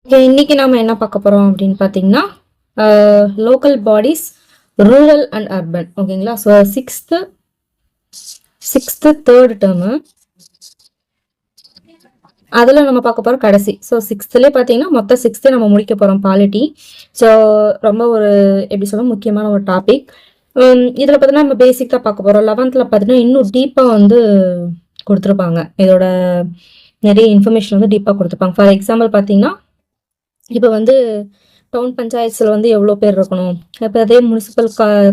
இன்னைக்கு நாம என்ன பார்க்க போறோம் அப்படின்னு பார்த்தீங்கன்னா local bodies rural and urban. ஓகேங்களா? ஸோ சிக்ஸ்த்து தேர்ட் டேர்மு அதில் நம்ம பார்க்க போகிறோம் கடைசி. ஸோ சிக்ஸ்த்துலேயே பார்த்தீங்கன்னா மொத்தம் சிக்ஸ்த்து நம்ம முடிக்க போகிறோம் பாலிட்டி. ஸோ ரொம்ப ஒரு எப்படி சொல்ல முக்கியமான ஒரு டாபிக். இதில் பார்த்தீங்கன்னா நம்ம பேசிக்காக பார்க்க போகிறோம். 11th பார்த்தீங்கன்னா இன்னும் டீப்பாக வந்து கொடுத்துருப்பாங்க. இதோட நிறைய இன்ஃபர்மேஷன் வந்து டீப்பாக கொடுத்துருப்பாங்க. ஃபார் எக்ஸாம்பிள் பார்த்தீங்கன்னா இப்போ வந்து டவுன் பஞ்சாயத்தில் வந்து எவ்வளோ பேர் இருக்கணும், இப்போ அதே முனிசிபல்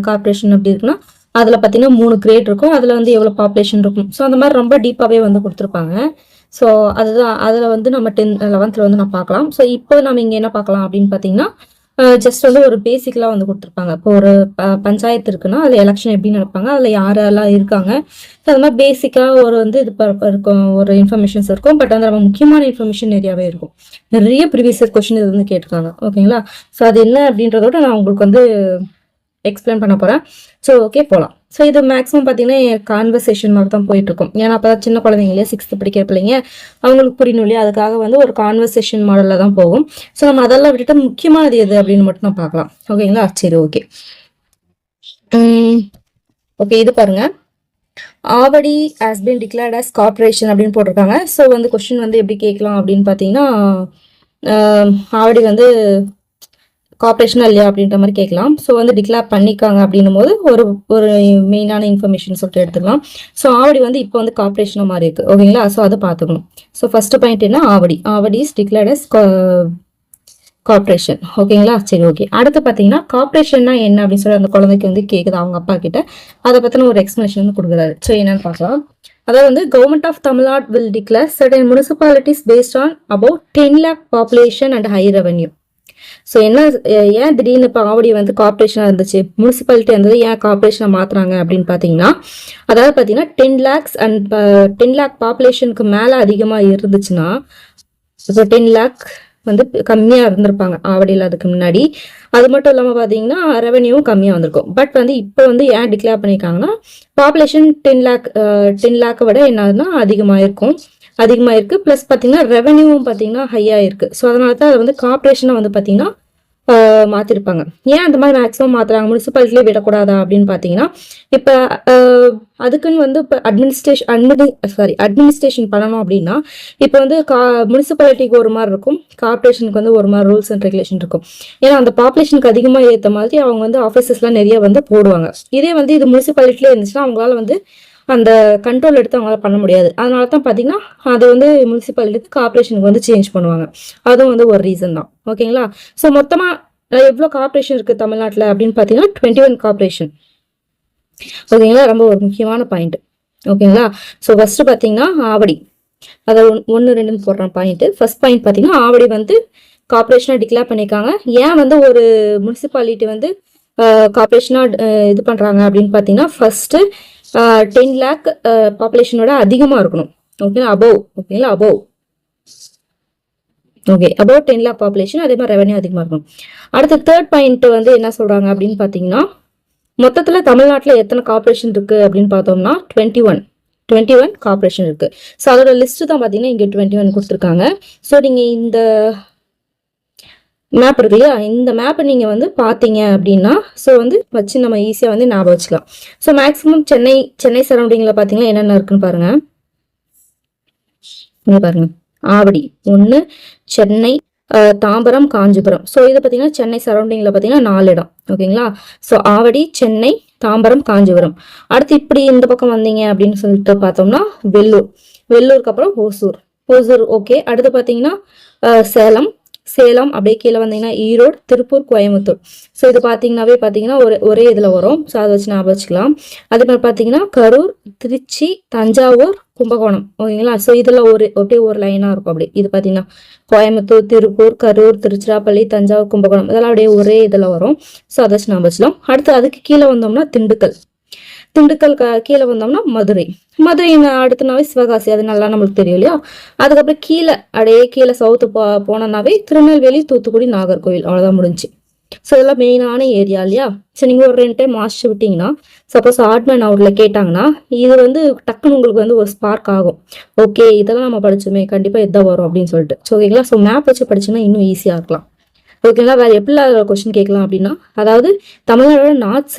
கார்பரேஷன் அப்படி இருக்குன்னா அதில் பார்த்தீங்கன்னா 3 கிரேட் இருக்கும், அதில் வந்து எவ்வளோ பாப்புலேஷன் இருக்கும். ஸோ அந்த மாதிரி ரொம்ப டீப்பாகவே வந்து கொடுத்துருப்பாங்க. ஸோ அதுதான் அதில் வந்து நம்ம 11th வந்து நான் பார்க்கலாம். ஸோ இப்போ நம்ம இங்கே என்ன பார்க்கலாம் அப்படின்னு பார்த்தீங்கன்னா ஜஸ்ட் வந்து ஒரு பேசிக்கலாக வந்து கொடுத்துருப்பாங்க. இப்போ ஒரு பஞ்சாயத்து இருக்குன்னா அதில் எலெக்ஷன் எப்படி நடப்பாங்க, அதில் யாரெல்லாம் இருக்காங்க, அது மாதிரி பேசிக்காக ஒரு வந்து இது இருக்கும், ஒரு இன்ஃபர்மேஷன்ஸ் இருக்கும். பட் அந்த நம்ம முக்கியமான இன்ஃபர்மேஷன் நிறையாவே இருக்கும். நிறைய ப்ரீவியஸ் கொஸ்டின் இது வந்து கேட்டிருக்காங்க. ஓகேங்களா? ஸோ அது என்ன அப்படின்றதோட நான் உங்களுக்கு வந்து எக்ஸ்பிளைன் பண்ண போகிறேன். ஸோ ஓகே போகலாம். ஸோ இது மேக்ஸிமம் பார்த்தீங்கன்னா கான்வர்சேஷன் மாதிரி தான் போயிட்டுருக்கும். ஏன்னா அப்போ தான் சின்ன குழந்தைங்களே 6th படிக்கிற பிள்ளைங்க அவங்களுக்கு புரியணும் இல்லையா, அதுக்காக வந்து ஒரு கான்வர்சேஷன் மாடலில் தான் போகும். ஸோ நம்ம அதெல்லாம் விட்டுட்டு முக்கியமானது எது அப்படின்னு மட்டும் நான் பார்க்கலாம். ஓகேங்களா? சரி ஓகே. ஓகே இது பாருங்க, Avadi has been declared as corporation அப்படின்னு போட்டிருக்காங்க. ஸோ வந்து கொஸ்டின் வந்து எப்படி கேட்கலாம் அப்படின்னு பார்த்தீங்கன்னா ஆவடி வந்து கார்பரேஷனா இல்லையா அப்படின்ற மாதிரி கேட்கலாம். ஸோ வந்து டிக்ளேர் பண்ணிக்காங்க அப்படின்னும் போது ஒரு ஒரு மெயினான இன்ஃபர்மேஷன் சொல்லிட்டு எடுத்துக்கலாம். ஸோ ஆவடி வந்து இப்போ வந்து கார்பரேஷனாக மாதிரி இருக்கு. ஓகேங்களா? ஸோ அதை பார்த்துக்கணும். ஸோ ஃபர்ஸ்ட் பாயிண்ட் என்ன, Avadi is declared as corporation. ஓகேங்களா? சரி ஓகே. அடுத்து பார்த்தீங்கன்னா கார்பரேஷன்னா என்ன அப்படின்னு சொல்லி அந்த குழந்தைக்கு வந்து கேட்குது அவங்க அப்பா கிட்ட. அதை பற்றின ஒரு எக்ஸ்பிளேஷன் வந்து கொடுக்குறாரு. ஸோ என்னன்னு பார்க்கலாம். அதாவது வந்து government of Tamil Nadu will declare certain municipalities based on about 10 lakh population and high revenue. So என்ன ஏன் திடீர்னு இப்போ ஆவடி வந்து கார்பரேஷனாக இருந்துச்சு, முனிசிபாலிட்டி இருந்தது, ஏன் கார்பரேஷனை மாற்றுறாங்க அப்படின்னு பார்த்தீங்கன்னா அதாவது பார்த்தீங்கன்னா 10 lakhs அண்ட் 10 lakh பாப்புலேஷனுக்கு மேலே அதிகமாக இருந்துச்சுன்னா, இப்போ 10 lakh வந்து கம்மியாக இருந்திருப்பாங்க ஆவடியில் அதுக்கு முன்னாடி. அது மட்டும் இல்லாமல் பார்த்தீங்கன்னா ரெவன்யூவும் கம்மியாக வந்திருக்கும். பட் வந்து இப்போ வந்து ஏன் டிக்ளேர் பண்ணியிருக்காங்கன்னா பாப்புலேஷன் 10 lakh விட என்னதுன்னா அதிகமாக இருக்கு. ப்ளஸ் பார்த்தீங்கன்னா ரெவன்யூவும் பார்த்தீங்கன்னா ஹையாக இருக்குது. ஸோ அதனால தான் அதை வந்து கார்பரேஷனாக வந்து பார்த்தீங்கன்னா மாற்றிருப்பாங்க. ஏன் அந்த மாதிரி மேக்ஸிமம் மாற்றுறாங்க, முனிசிபாலிட்டிலே விடக்கூடாதா அப்படின்னு பார்த்தீங்கன்னா இப்போ அதுக்குன்னு வந்து இப்போ அட்மினிஸ்ட்ரேஷன் பண்ணணும் அப்படின்னா இப்போ வந்து முனிசிபாலிட்டிக்கு ஒரு மாதிரி இருக்கும், கார்பரேஷனுக்கு வந்து ஒரு மாதிரி ரூல்ஸ் அண்ட் ரெகுலேஷன் இருக்கும். ஏன்னா அந்த பாப்புலேஷனுக்கு அதிகமாக ஏற்ற மாதிரி அவங்க வந்து ஆஃபீஸஸ்லாம் நிறைய வந்து போடுவாங்க. இதே வந்து இது முனிசிபாலிட்டிலே இருந்துச்சுன்னா அவங்களால வந்து அந்த கண்ட்ரோல் எடுத்து அவங்களால பண்ண முடியாது. அதனால தான் பார்த்தீங்கன்னா அது வந்து முனிசிபாலிட்டி கார்பரேஷனுக்கு வந்து சேஞ்ச் பண்ணுவாங்க. அதுவும் வந்து ஒரு ரீசன் தான். ஓகேங்களா? ஸோ மொத்தமாக எவ்வளோ கார்பரேஷன் இருக்குது தமிழ்நாட்டில் அப்படின்னு பார்த்தீங்கன்னா 21 கார்பரேஷன். ஓகேங்களா? ரொம்ப ஒரு முக்கியமான பாயிண்ட். ஓகேங்களா? ஸோ ஃபர்ஸ்ட் பார்த்தீங்கன்னா ஆவடி, அதை 1, 2 போடுற பாயிண்ட். ஃபர்ஸ்ட் பாயிண்ட் பார்த்தீங்கன்னா ஆவடி வந்து கார்பரேஷனாக டிக்ளேர் பண்ணியிருக்காங்க. ஏன் வந்து ஒரு முனிசிபாலிட்டி வந்து கார்பரேஷனாக இது பண்ணுறாங்க அப்படின்னு பார்த்தீங்கன்னா ஃபர்ஸ்ட்டு 10 lakh பாப்புலேஷனோட அதிகமாக இருக்கணும். ஓகேங்களா? Above okay, above 10 lakh population, அதே மாதிரி ரெவன்யூ அதிகமாக இருக்கணும். அடுத்த தேர்ட் பாயிண்ட் வந்து என்ன சொல்கிறாங்க அப்படின்னு பார்த்தீங்கன்னா மொத்தத்தில் தமிழ்நாட்டில் எத்தனை கார்பரேஷன் இருக்குது அப்படின்னு பார்த்தோம்னா 21 கார்பரேஷன் இருக்குது. ஸோ அதோட லிஸ்ட்டு தான் பார்த்தீங்கன்னா இங்கே 21 கொடுத்துருக்காங்க. ஸோ நீங்கள் இந்த மேப் இருக்கு இல்லையா, இந்த மேப்பை நீங்கள் வந்து பார்த்தீங்க அப்படின்னா ஸோ வந்து வச்சு நம்ம ஈஸியாக வந்து ஞாபகம் வச்சுக்கலாம். ஸோ மேக்ஸிமம் சென்னை சரௌண்டிங்கில் பார்த்தீங்கன்னா என்னென்ன இருக்குன்னு பாருங்கள். இங்கே பாருங்கள், ஆவடி 1, சென்னை, தாம்பரம், காஞ்சிபுரம். ஸோ இது பார்த்தீங்கன்னா சென்னை சரௌண்டிங்கில் பார்த்தீங்கன்னா 4 இடம். ஓகேங்களா? ஸோ ஆவடி, சென்னை, தாம்பரம், காஞ்சிபுரம். அடுத்து இப்படி இந்த பக்கம் வந்தீங்க அப்படின்னு சொல்லிட்டு பார்த்தோம்னா வெள்ளூருக்கு அப்புறம் ஓசூர். ஓகே. அடுத்து பார்த்தீங்கன்னா சேலம் அப்படியே கீழே வந்தீங்கன்னா ஈரோடு, திருப்பூர், கோயம்புத்தூர். ஸோ இது பார்த்தீங்கன்னாவே பார்த்தீங்கன்னா ஒரே இதில் வரும். ஸோ அதை வச்சு ஞாபகம் வச்சுக்கலாம். அதே மாதிரி பார்த்தீங்கன்னா கரூர், திருச்சி, தஞ்சாவூர், கும்பகோணம். ஓகேங்களா? ஸோ இதில் அப்படியே ஒரு லைனாக இருக்கும். அப்படி இது பார்த்தீங்கன்னா கோயம்புத்தூர், திருப்பூர், கரூர், திருச்சிராப்பள்ளி, தஞ்சாவூர், கும்பகோணம் இதெல்லாம் அப்படியே ஒரே இதில் வரும். ஸோ அதை வச்சு ஞாபகம் வச்சுக்கலாம். அடுத்து அதுக்கு கீழே வந்தோம்னா திண்டுக்கல் கீழே வந்தோம்னா மதுரை அடுத்தனாவே சிவகாசி, அது நல்லா நம்மளுக்கு தெரியும் இல்லையா. அதுக்கப்புறம் கீழே சவுத்து போனோம்னாவே திருநெல்வேலி, தூத்துக்குடி, நாகர்கோவில். அவ்வளோதான் முடிஞ்சு. ஸோ இதெல்லாம் மெயினான ஏரியா இல்லையா. ஸோ நீங்கள் ஒரு 2 டைம் மாஸ்டர் விட்டிங்கன்னா சப்போஸ் ஆட்மேன் அவுட்டில் கேட்டாங்கன்னா இது வந்து டக்குன்னு உங்களுக்கு வந்து ஒரு ஸ்பார்க் ஆகும். ஓகே இதெல்லாம் நம்ம படிச்சோமே, கண்டிப்பாக இதுதான் வரும் அப்படின்னு சொல்லிட்டு. ஸோ ஓகேங்களா. ஸோ மேப் வச்சு படிச்சுன்னா இன்னும் ஈஸியாக இருக்கலாம். ஓகேங்களா. வேறு எப்படிலாம் கொஸ்டின் கேட்கலாம் அப்படின்னா, அதாவது தமிழ்நாடோட நார்த்து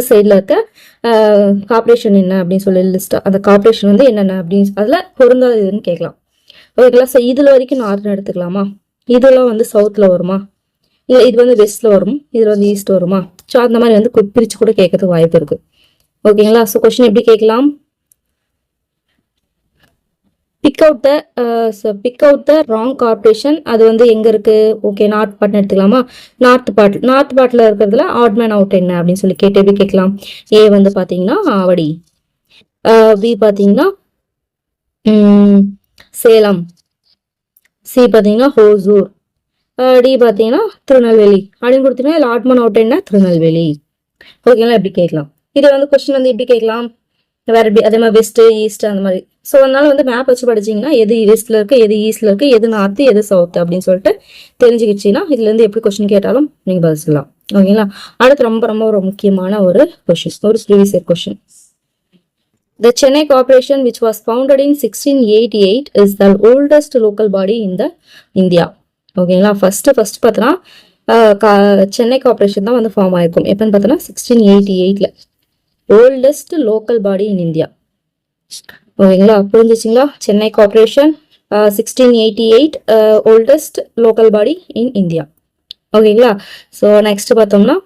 சைடில் இருக்க கார்பரேஷன் என்ன அப்படின்னு சொல்லி லிஸ்ட், அந்த கார்பரேஷன் வந்து என்னென்ன அப்படின்னு அதில் பொருந்தாத இதுன்னு கேட்கலாம். ஓகேங்களா. ஸோ இதில் வரைக்கும் நார்த்னு எடுத்துக்கலாமா, இதெல்லாம் வந்து சவுத்தில் வருமா, இல்லை இது வந்து வெஸ்ட்டில் வரும், இதில் வந்து ஈஸ்ட் வருமா. ஸோ அந்த மாதிரி வந்து பிரித்து கூட கேட்கறதுக்கு வாய்ப்பு இருக்குது. ஓகேங்களா. ஸோ கொஸ்டின் எப்படி கேட்கலாம், big out the wrong corporation. அது வந்து எங்கே இருக்குது, ஓகே நார்த் பார்ட்னு எடுத்துக்கலாமா. நார்த் பார்ட்டில் இருக்கிறதுல ஆட் மேன் அவுட் என்ன அப்படின்னு சொல்லி கேட்டு எப்படி கேட்கலாம். ஏ வந்து பார்த்தீங்கன்னா ஆவடி, பி பார்த்தீங்கன்னா சேலம், சி பார்த்தீங்கன்னா ஹோசூர், டி பார்த்தீங்கன்னா திருநெல்வேலி அப்படின்னு கொடுத்தீங்கன்னா இல்லை ஆட் மேன் அவுட் என்ன திருநெல்வேலி. ஓகேங்களா. எப்படி கேட்கலாம். இது வந்து கொஸ்டின் வந்து எப்படி கேட்கலாம், வேற எப்படி அதே மாதிரி வெஸ்ட் ஈஸ்ட் அந்த மாதிரி. ஸோ அதனால வந்து மேப் வச்சு படிச்சிங்கன்னா எது வெஸ்ட்ல இருக்கு, எது ஈஸ்ட்ல இருக்கு, எது நார்த்து, எது சவுத் அப்படின்னு சொல்லிட்டு தெரிஞ்சுக்கிச்சிங்கன்னா இதுலேருந்து எப்படி கொஸ்டின் கேட்டாலும் நீங்கள் பதில் சொல்லலாம். ஓகேங்களா. அடுத்து ரொம்ப ரொம்ப ஒரு முக்கியமான ஒரு கொஸ்டின், ஒரு previous year question. The Chennai Corporation, which was founded in 1688, is the oldest local body in the India. ஓகேங்களா. ஃபர்ஸ்ட் பார்த்தோன்னா சென்னை கார்பரேஷன் தான் வந்து ஃபார்ம் ஆயிருக்கும். எப்பன்னு பார்த்தோன்னா 1688ல் oldest local body in India. ஓகேங்களா. புரிஞ்சிச்சிங்களா. Chennai corporation 1688 oldest local body in India. ஓகேங்களா. ஸோ நெக்ஸ்ட் பார்த்தோம்னா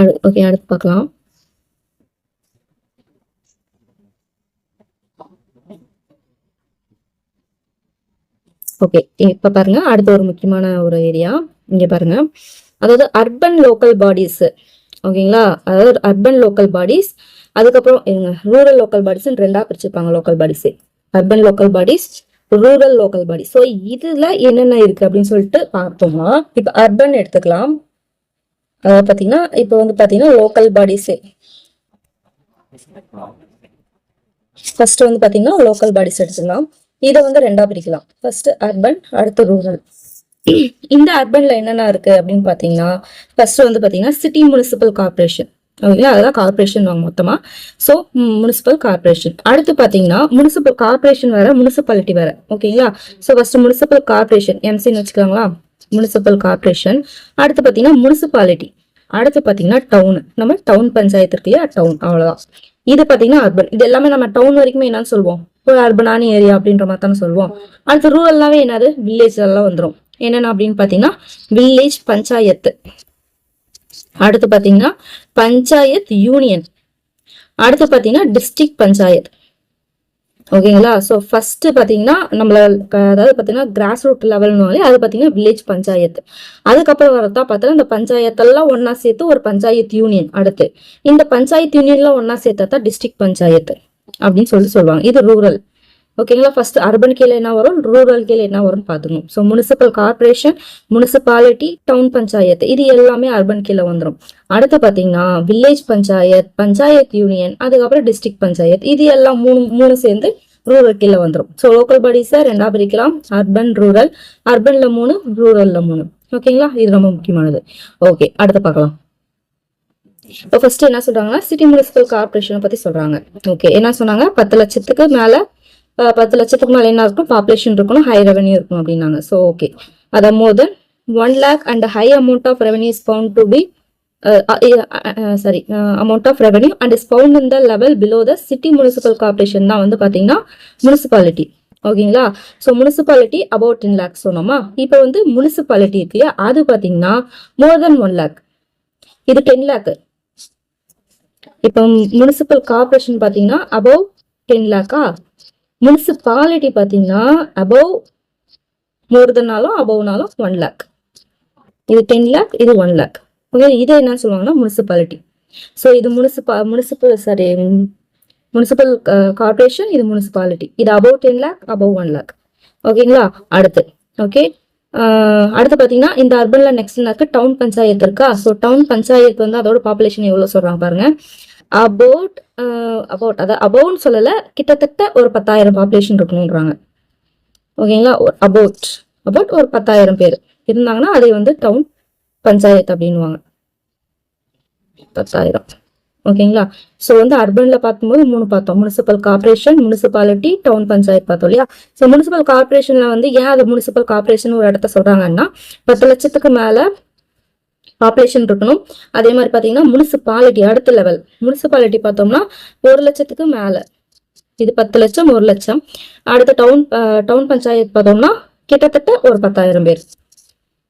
அடுத்து பார்க்கலாம். ஓகே இப்போ பாருங்க, அடுத்த ஒரு முக்கியமான ஒரு ஏரியா இங்க பாருங்க. அதாவது அர்பன் லோக்கல் பாடிஸ். ஓகேங்களா. அதாவது அர்பன் லோக்கல் பாடிஸ், அதுக்கப்புறம் ரூரல் லோக்கல் பாடிஸ் ரெண்டா பிரிச்சுப்பாங்க. Local bodies, urban local bodies, rural local bodies. So இதுல என்னென்ன இருக்கு அப்படின்னு சொல்லிட்டு பார்த்தோம்னா, இப்போ அர்பன் எடுத்துக்கலாம். அதாவது பார்த்தீங்கன்னா இப்போ வந்து பார்த்தீங்கன்னா லோக்கல் பாடிஸ் ஃபர்ஸ்ட் வந்து பார்த்தீங்கன்னா லோக்கல் பாடிஸ் எடுத்துக்கலாம். இதை வந்து ரெண்டா பிரிக்கலாம். ஃபர்ஸ்ட் அர்பன், அடுத்து ரூரல். இந்த அர்பன்ல என்னென்ன இருக்கு அப்படின்னு பாத்தீங்கன்னா, ஃபர்ஸ்ட் வந்து பாத்தீங்கன்னா சிட்டி முனிசிபல் கார்பரேஷன். ஓகேங்களா. அதெல்லாம் கார்பரேஷன் வாங்க மொத்தமா. So municipal corporation. அடுத்து பாத்தீங்கன்னா முனிசிபல் கார்பரேஷன் வேற, முனிசிபாலிட்டி வேற. ஓகேங்களா. ஸோ ஃபர்ஸ்ட் முனிசிபல் கார்பரேஷன் எம்சின்னு வச்சுக்கலாங்களா, முனிசிபல் கார்பரேஷன். அடுத்து பாத்தீங்கன்னா முனிசிபாலிட்டி. அடுத்து பாத்தீங்கன்னா டவுன், நம்ம டவுன் பஞ்சாயத்து இருக்கு இல்லையா, டவுன். அவ்வளவுதான். இது பாத்தீங்கன்னா அர்பன். இது எல்லாமே நம்ம டவுன் வரைக்குமே என்னன்னு சொல்லுவோம், ஒரு அர்பனான ஏரியா அப்படின்ற மாதிரி தானே சொல்லுவோம். அடுத்து ரூரல்லாவே என்னது, வில்லேஜ் எல்லாம் வந்துடும். என்னென்ன அப்படின்னு பாத்தீங்கன்னா வில்லேஜ் பஞ்சாயத்து, அடுத்து பாத்தீங்கன்னா பஞ்சாயத் யூனியன், அடுத்து பாத்தீங்கன்னா டிஸ்ட்ரிக்ட் பஞ்சாயத். ஓகேங்களா. ஸோ ஃபர்ஸ்ட் பாத்தீங்கன்னா நம்மள அதாவது பாத்தீங்கன்னா கிராஸ் ரூட் லெவல்னாலே அது பாத்தீங்கன்னா வில்லேஜ் பஞ்சாயத்து. அதுக்கப்புறம் வரதா பார்த்தா இந்த பஞ்சாயத்தெல்லாம் ஒன்னா சேர்த்து ஒரு பஞ்சாயத் யூனியன். அடுத்து இந்த பஞ்சாயத்து யூனியன்லாம் ஒன்னா சேர்த்தா தான் டிஸ்ட்ரிக்ட் பஞ்சாயத்து அப்படின்னு சொல்லுவாங்க. இது ரூரல். ஓகேங்களா. ஃபர்ஸ்ட் அர்பன் கீழே என்ன வரும், ரூரல் கீழே என்ன வரும்னு பாத்துக்கணும். So municipal corporation, municipality, town panchayat, இது எல்லாமே அர்பன் கீழே வந்துடும். அடுத்து பாத்தீங்கன்னா வில்லேஜ் பஞ்சாயத், பஞ்சாயத் யூனியன், அதுக்கப்புறம் டிஸ்ட்ரிக்ட் பஞ்சாயத், இது எல்லாம் மூணு சேர்ந்து ரூரல் கீழே வந்துடும். ஸோ லோக்கல் பாடிஸை ரெண்டா பிரிக்கலாம், அர்பன் ரூரல். அர்பன்ல 3, ரூரல்ல 3. ஓகேங்களா. இது ரொம்ப முக்கியமானது. ஓகே அடுத்து பார்க்கலாம். இப்போ ஃபர்ஸ்ட் என்ன சொல்றாங்கன்னா சிட்டி முனிசிபல் கார்பரேஷனை பத்தி சொல்றாங்க. ஓகே என்ன சொன்னாங்க, 10 லட்சத்துக்கு மேல 10 லட்சத்துக்கு மேல என்ன இருக்கும், பாப்புலேஷன் இருக்கணும், ஹை ரெவன்யூ இருக்கும் அப்படின்னாங்க. ஸோ ஓகே அத மோர் தென் 1 lakh and high amount of revenue is found to be amount of revenue and is found in the level below the city municipal corporation தான் வந்து பாத்தீங்கன்னா முனிசிபாலிட்டி. ஓகேங்களா. ஸோ முனிசிபாலிட்டி அபவுட் 10 lakhs சொன்னோமா. இப்போ வந்து municipality இருக்கு இல்லையா, அது பாத்தீங்கன்னா மோர் தென் 1 lakh, இது 10 lakh. இப்போ முனிசிபல் கார்பரேஷன் பாத்தீங்கன்னா அபவ் 10 lakh. முனிசிபாலிட்டி பாத்தீங்கன்னா அபவ் மோர் தென்னாலும் அபவ்னாலும் 1 lakh. இது 10 lakh, இது 1 lakh. ஓகே இது என்ன சொல்லுவாங்கன்னா முனிசிபாலிட்டி. ஸோ இது முனிசிபல் கார்பரேஷன், இது முனிசிபாலிட்டி. இது அபவ் 10 lakh, அபவ் 1 lakh. ஓகேங்களா. அடுத்து ஓகே அடுத்து பாத்தீங்கன்னா இந்த அர்பன்ல நெக்ஸ்ட் இருக்கு டவுன் பஞ்சாயத்து இருக்கா. ஸோ டவுன் பஞ்சாயத்து வந்து அதோட பாப்புலேஷன் எவ்வளவு சொல்றாங்க பாருங்க. அபவுட் அதாவது அபவுட்னு சொல்லல, கிட்டத்தட்ட ஒரு 10,000 பாப்புலேஷன் இருக்கணும்ன்றாங்க. ஓகேங்களா. அபவுட் அபவுட் ஒரு 10,000 பேர் இருந்தாங்கன்னா அதை வந்து டவுன் பஞ்சாயத்து அப்படின்னுவாங்க. 10,000. ஓகேங்களா? ஸோ வந்து அர்பன்ல பார்க்கும்போது 3 பார்த்தோம். Municipal corporation, municipality, town panchayat பார்த்தோம் இல்லையா? ஸோ முனிசிபல் கார்பரேஷன்ல வந்து ஏன் அது முனிசிபல் கார்பரேஷன் ஒரு இடத்த சொல்றாங்கன்னா 10 லட்சத்துக்கு மேல பாப்புலேஷன் இருக்கணும். அதே மாதிரி பாத்தீங்கன்னா முனிசிபாலிட்டி அடுத்த லெவல். முனிசிபாலிட்டி பார்த்தோம்னா 1 லட்சத்துக்கு மேல, இது 10 லட்சம் 1 லட்சம். அடுத்த டவுன் பஞ்சாயத்து பார்த்தோம்னா கிட்டத்தட்ட ஒரு 10,000 பேர்.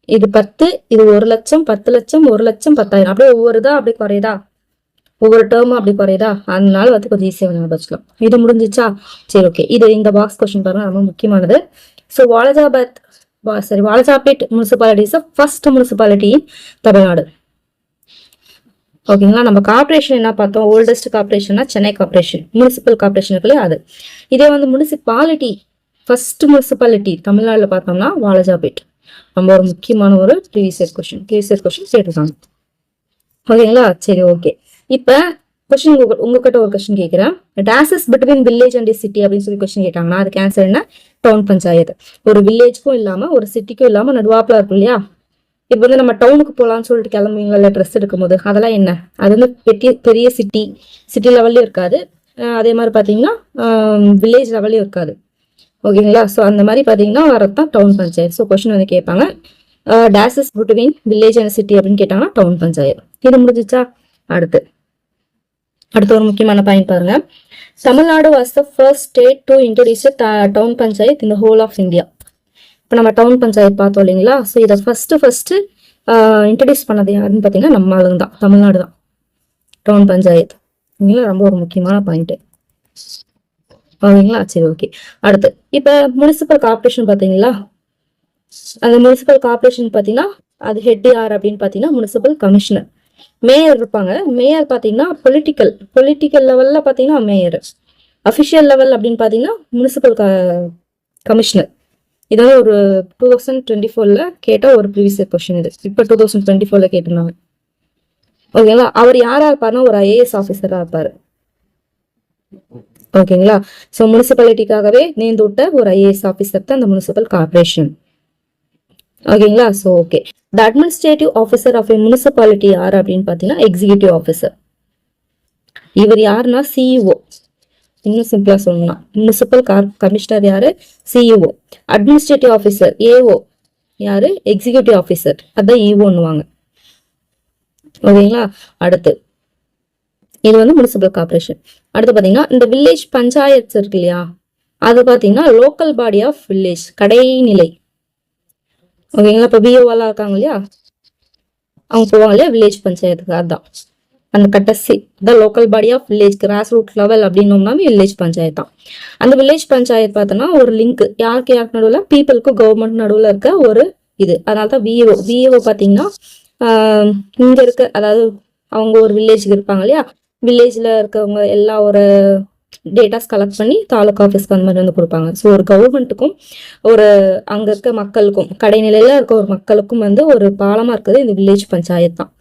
இது 10, இது 1 லட்சம், 10 லட்சம், 1 லட்சம், 10,000 அப்படியே ஒவ்வொருதா அப்படி குறையுதா, ஒவ்வொரு டேர்மும் அப்படி குறையுதா, அதனால வந்து கொஞ்சம் ஈஸியாக ஞாபகம் வச்சுக்கலாம். இது முடிஞ்சிச்சா? சரி, ஓகே. இது இந்த பாக்ஸ் கொஸ்டின் பாருங்க, ரொம்ப முக்கியமானது. So Walajapet municipality is first municipality in Tamil Nadu. ஓகேங்களா? நம்ம கார்பரேஷன் என்ன பார்த்தோம்? ஓல்டஸ்ட் கார்பரேஷன்னா சென்னை கார்பரேஷன், முனிசிபல் கார்பரேஷன் இருக்குல்லையா அது. இதே வந்து முனிசிபாலிட்டி ஃபர்ஸ்ட் முனிசிபாலிட்டி தமிழ்நாடுல பார்த்தோம்னா வாலஜாபேட். ரொம்ப ஒரு முக்கியமான ஒரு ப்ரீவியஸ் இயர் கொஸ்டின் கேட்டிருக்காங்க. ஓகேங்களா? சரி, ஓகே. இப்ப கொஸ்டின் உங்ககிட்ட ஒரு கொஸ்டின் கேட்கிறேன். டாசஸ் பிட்வீன் வில்லேஜ் அண்ட் சிட்டி அப்படின்னு சொல்லி கொஸ்டின் கேட்டாங்கன்னா அதுக்கு ஆன்சர் என்ன? டவுன் பஞ்சாயத்து. ஒரு வில்லேஜ்க்கும் இல்லாம ஒரு சிட்டிக்கும் இல்லாம நடுவாப்புல இருக்கும் இல்லையா? இப்ப வந்து நம்ம டவுனுக்கு போகலான்னு சொல்லிட்டு கிளம்புவீங்களா ட்ரெஸ் எடுக்கும் போது, அதெல்லாம் என்ன? அது வந்து பெரிய சிட்டி லெவல்லயும் இருக்காது, அதே மாதிரி பாத்தீங்கன்னா வில்லேஜ் லெவல்லயும் இருக்காது. ஓகேங்களா? ஸோ அந்த மாதிரி பாத்தீங்கன்னா வரதான் டவுன் பஞ்சாயத்து. ஸோ கொஸ்டின் வந்து கேட்பாங்க டாசஸ் பிட்வீன் வில்லேஜ் அண்ட் சிட்டி அப்படின்னு கேட்டாங்கன்னா டவுன் பஞ்சாயத்து. இது முடிஞ்சிச்சா? அடுத்து ஒரு முக்கியமான பாயிண்ட் பாருங்க. Tamil Nadu was the first state to introduce town panchayat in the whole of India. இப்போ நம்ம டவுன் பஞ்சாயத்து பார்த்தோம் இல்லைங்களா? ஸோ இதை ஃபர்ஸ்ட் இன்ட்ரடியூஸ் பண்ணது யாருன்னு பார்த்தீங்கன்னா நம்ம ஆளுங்க தான், தமிழ்நாடு தான் டவுன் பஞ்சாயத்து. ஓகேங்களா? ரொம்ப ஒரு முக்கியமான பாயிண்ட். ஓகேங்களா? சரி, ஓகே. அடுத்து இப்போ முனிசிபல் கார்பரேஷன் பார்த்தீங்களா? அந்த முனிசிபல் கார்பரேஷன் பார்த்தீங்கன்னா அது ஹெட் யார் அப்படின்னு பார்த்தீங்கன்னா முனிசிபல் கமிஷனர். மேயர் இருப்பாங்க. மேயர் பார்த்தீங்கன்னா பொலிட்டிக்கல் லெவல்ல பார்த்தீங்கன்னா மேயர். அஃபிஷியல் லெவல் அப்படின்னு பார்த்தீங்கன்னா முனிசிபல் கமிஷனர். இதாவது ஒரு 2024ல கேட்ட ஒரு ப்ரீவியஸ் கொஸ்டின் இது. இப்போ 2024ல கேட்டிருந்தாங்க. ஓகேங்களா? அவர் யாரா இருப்பாருன்னா ஒரு ஐஏஎஸ் ஆஃபீஸரா இருப்பாரு. ஓகேங்களா? ஸோ முனிசிபாலிட்டிக்காகவே நேர்ந்து விட்ட ஒரு ஐஏஎஸ் ஆஃபீஸர் தான் அந்த முனிசிபல் கார்பரேஷன். ஓகேங்களா? So okay. The administrative officer of a municipality யார் அப்படின்னு பார்த்தீங்கன்னா எக்ஸிகியூட்டிவ் ஆஃபீஸர். இவர் யாருன்னா சிஇஓ. இன்னும் சிம்பிளா சொல்லணும்னா முனிசிபல் கமிஷனர் யாரு? சிஇஓ. அட்மினிஸ்ட்ரேட்டிவ் ஆஃபீஸர் ஏஓ யாரு? எக்ஸிகியூட்டிவ் ஆஃபீஸர், அதான் இஓன்னுவாங்க. ஓகேங்களா? அடுத்து இது வந்து முனிசிபல் கார்பரேஷன். அடுத்து பாத்தீங்கன்னா இந்த வில்லேஜ் பஞ்சாயத்து இருக்கு இல்லையா, அது பாத்தீங்கன்னா லோக்கல் பாடி ஆஃப் வில்லேஜ், கடைநிலை. ஓகேங்களா? இப்ப பிஓவெல்லாம் இருக்காங்க இல்லையா, அவங்க போவாங்க இல்லையா வில்லேஜ் பஞ்சாயத்துக்கு, அதுதான் அந்த கட்டசி தான் local body of village, grass root level அப்படின்னோம்னாவே வில்லேஜ் பஞ்சாயத்து தான். அந்த வில்லேஜ் பஞ்சாயத்து பார்த்தோன்னா ஒரு லிங்க் யாருக்கு நடுவில், பீப்புளுக்கும் கவர்மெண்ட் நடுவில் இருக்க ஒரு இது. அதனால தான் விஏஓ பார்த்தீங்கன்னா இங்க இருக்க, அதாவது அவங்க ஒரு வில்லேஜுக்கு இருப்பாங்க இல்லையா, வில்லேஜ்ல இருக்கவங்க எல்லா ஒரு டேட்டாஸ் கலெக்ட் பண்ணி தாலுக்கா ஆஃபீஸ்க்கு அந்த மாதிரி வந்து கொடுப்பாங்க. ஸோ ஒரு கவர்மெண்ட்டுக்கும் ஒரு அங்க இருக்க மக்களுக்கும், கடைநிலையில இருக்க ஒரு மக்களுக்கும் வந்து ஒரு பாலமா இருக்குது இந்த வில்லேஜ் பஞ்சாயத்து தான்.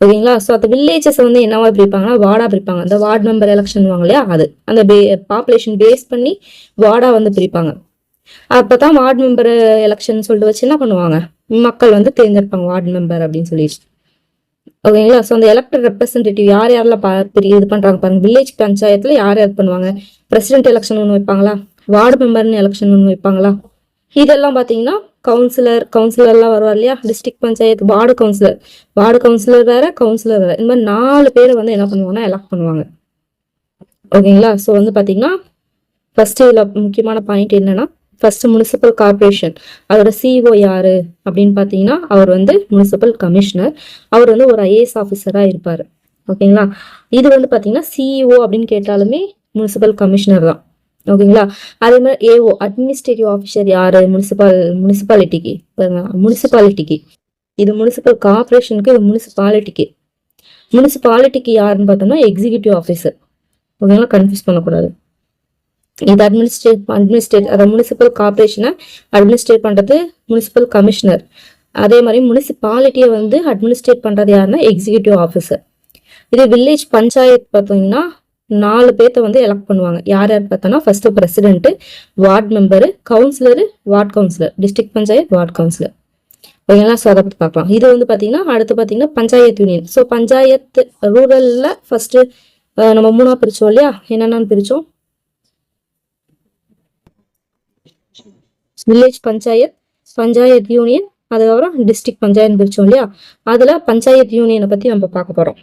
ஓகேங்களா? ஸோ அந்த வில்லேஜஸ் வந்து என்னவா பிரிப்பாங்கன்னா வார்டா பிரிப்பாங்க. அந்த வார்டு மெம்பர் எலெக்ஷன் இல்லையா, அது அந்த பாப்புலேஷன் பேஸ் பண்ணி வார்டா வந்து பிரிப்பாங்க. அப்பதான் வார்டு மெம்பர் எலெக்ஷன் சொல்லிட்டு வச்சு என்ன பண்ணுவாங்க, மக்கள் வந்து தேர்ந்தெடுப்பாங்க வார்டு மெம்பர் அப்படின்னு சொல்லிட்டு. ஓகேங்களா? ஸோ அந்த எலெக்டட் ரெப்ரஸன்டேட்டிவ் யாரெல்லாம் இது பண்றாங்க பாருங்க. வில்லேஜ் பஞ்சாயத்துல யார் பண்ணுவாங்க, பிரசிடென்ட் எலெக்ஷன் ஒன்று வைப்பாங்களா, வார்டு மெம்பர்னு எலெக்ஷன் ஒன்று வைப்பாங்களா, இதெல்லாம் பாத்தீங்கன்னா கவுன்சிலர்லாம் வருவார் இல்லையா, டிஸ்ட்ரிக்ட் பஞ்சாயத்து வார்டு கவுன்சிலர் வேற, கவுன்சிலர் வேற, இந்த மாதிரி 4 பேரை வந்து என்ன பண்ணுவாங்கன்னா எலெக்ட் பண்ணுவாங்க. ஓகேங்களா? ஸோ வந்து பாத்தீங்கன்னா ஃபர்ஸ்ட் இதுல முக்கியமான பாயிண்ட் என்னன்னா, ஃபர்ஸ்ட் முனிசிபல் கார்பரேஷன் அதோட சிஇஓ யாரு அப்படின்னு பாத்தீங்கன்னா அவர் வந்து முனிசிபல் கமிஷனர். அவர் வந்து ஒரு ஐஏஎஸ் ஆஃபீஸரா இருப்பாரு. ஓகேங்களா? இது வந்து பாத்தீங்கன்னா சிஇஓ அப்படின்னு கேட்டாலுமே முனிசிபல் கமிஷனர் தான். ஓகேங்களா? அதே மாதிரி ஏஓ அட்மினிஸ்ட்ரேட்டிவ் ஆஃபீஸர் யாரு, முனிசிபாலிட்டிக்கு. இது முனிசிபல் கார்பரேஷனுக்கு, இது முனிசிபாலிட்டிக்கு யாருன்னு பார்த்தோம்னா எக்ஸிகியூட்டிவ் ஆஃபீஸர். ஓகேங்களா? கன்ஃபியூஸ் பண்ணக்கூடாது. இது அட்மினிஸ்ட்ரேட் அதாவது முனிசிபல் கார்பரேஷனை அட்மினிஸ்ட்ரேட் பண்றது முனிசிபல் கமிஷனர். அதே மாதிரி முனிசிபாலிட்டியை வந்து அட்மினிஸ்ட்ரேட் பண்றது யாருன்னா எக்ஸிகியூட்டிவ் ஆஃபீஸர். இது வில்லேஜ் பஞ்சாயத்து பார்த்தீங்கன்னா 4 பேர்த்த வந்து எலக்ட் பண்ணுவாங்க. யார் யார் பார்த்தோன்னா first president, ward member, councillor, ward councillor, district panchayat, ward councillor. ஓகேங்களா? ஸோ அதை பற்றி பார்க்கலாம். இது வந்து பார்த்தீங்கன்னா அடுத்து பார்த்தீங்கன்னா பஞ்சாயத்து யூனியன். ஸோ பஞ்சாயத்து ரூரல்ல ஃபர்ஸ்ட் நம்ம 3ஆ பிரிச்சோம் இல்லையா? என்னென்னு பிரிச்சோம்? வில்லேஜ் பஞ்சாயத், பஞ்சாயத் யூனியன், அதுக்கப்புறம் டிஸ்ட்ரிக்ட் பஞ்சாயத்து பிரிச்சோம் இல்லையா? அதுல பஞ்சாயத் யூனியனை பத்தி நம்ம பார்க்க போறோம்.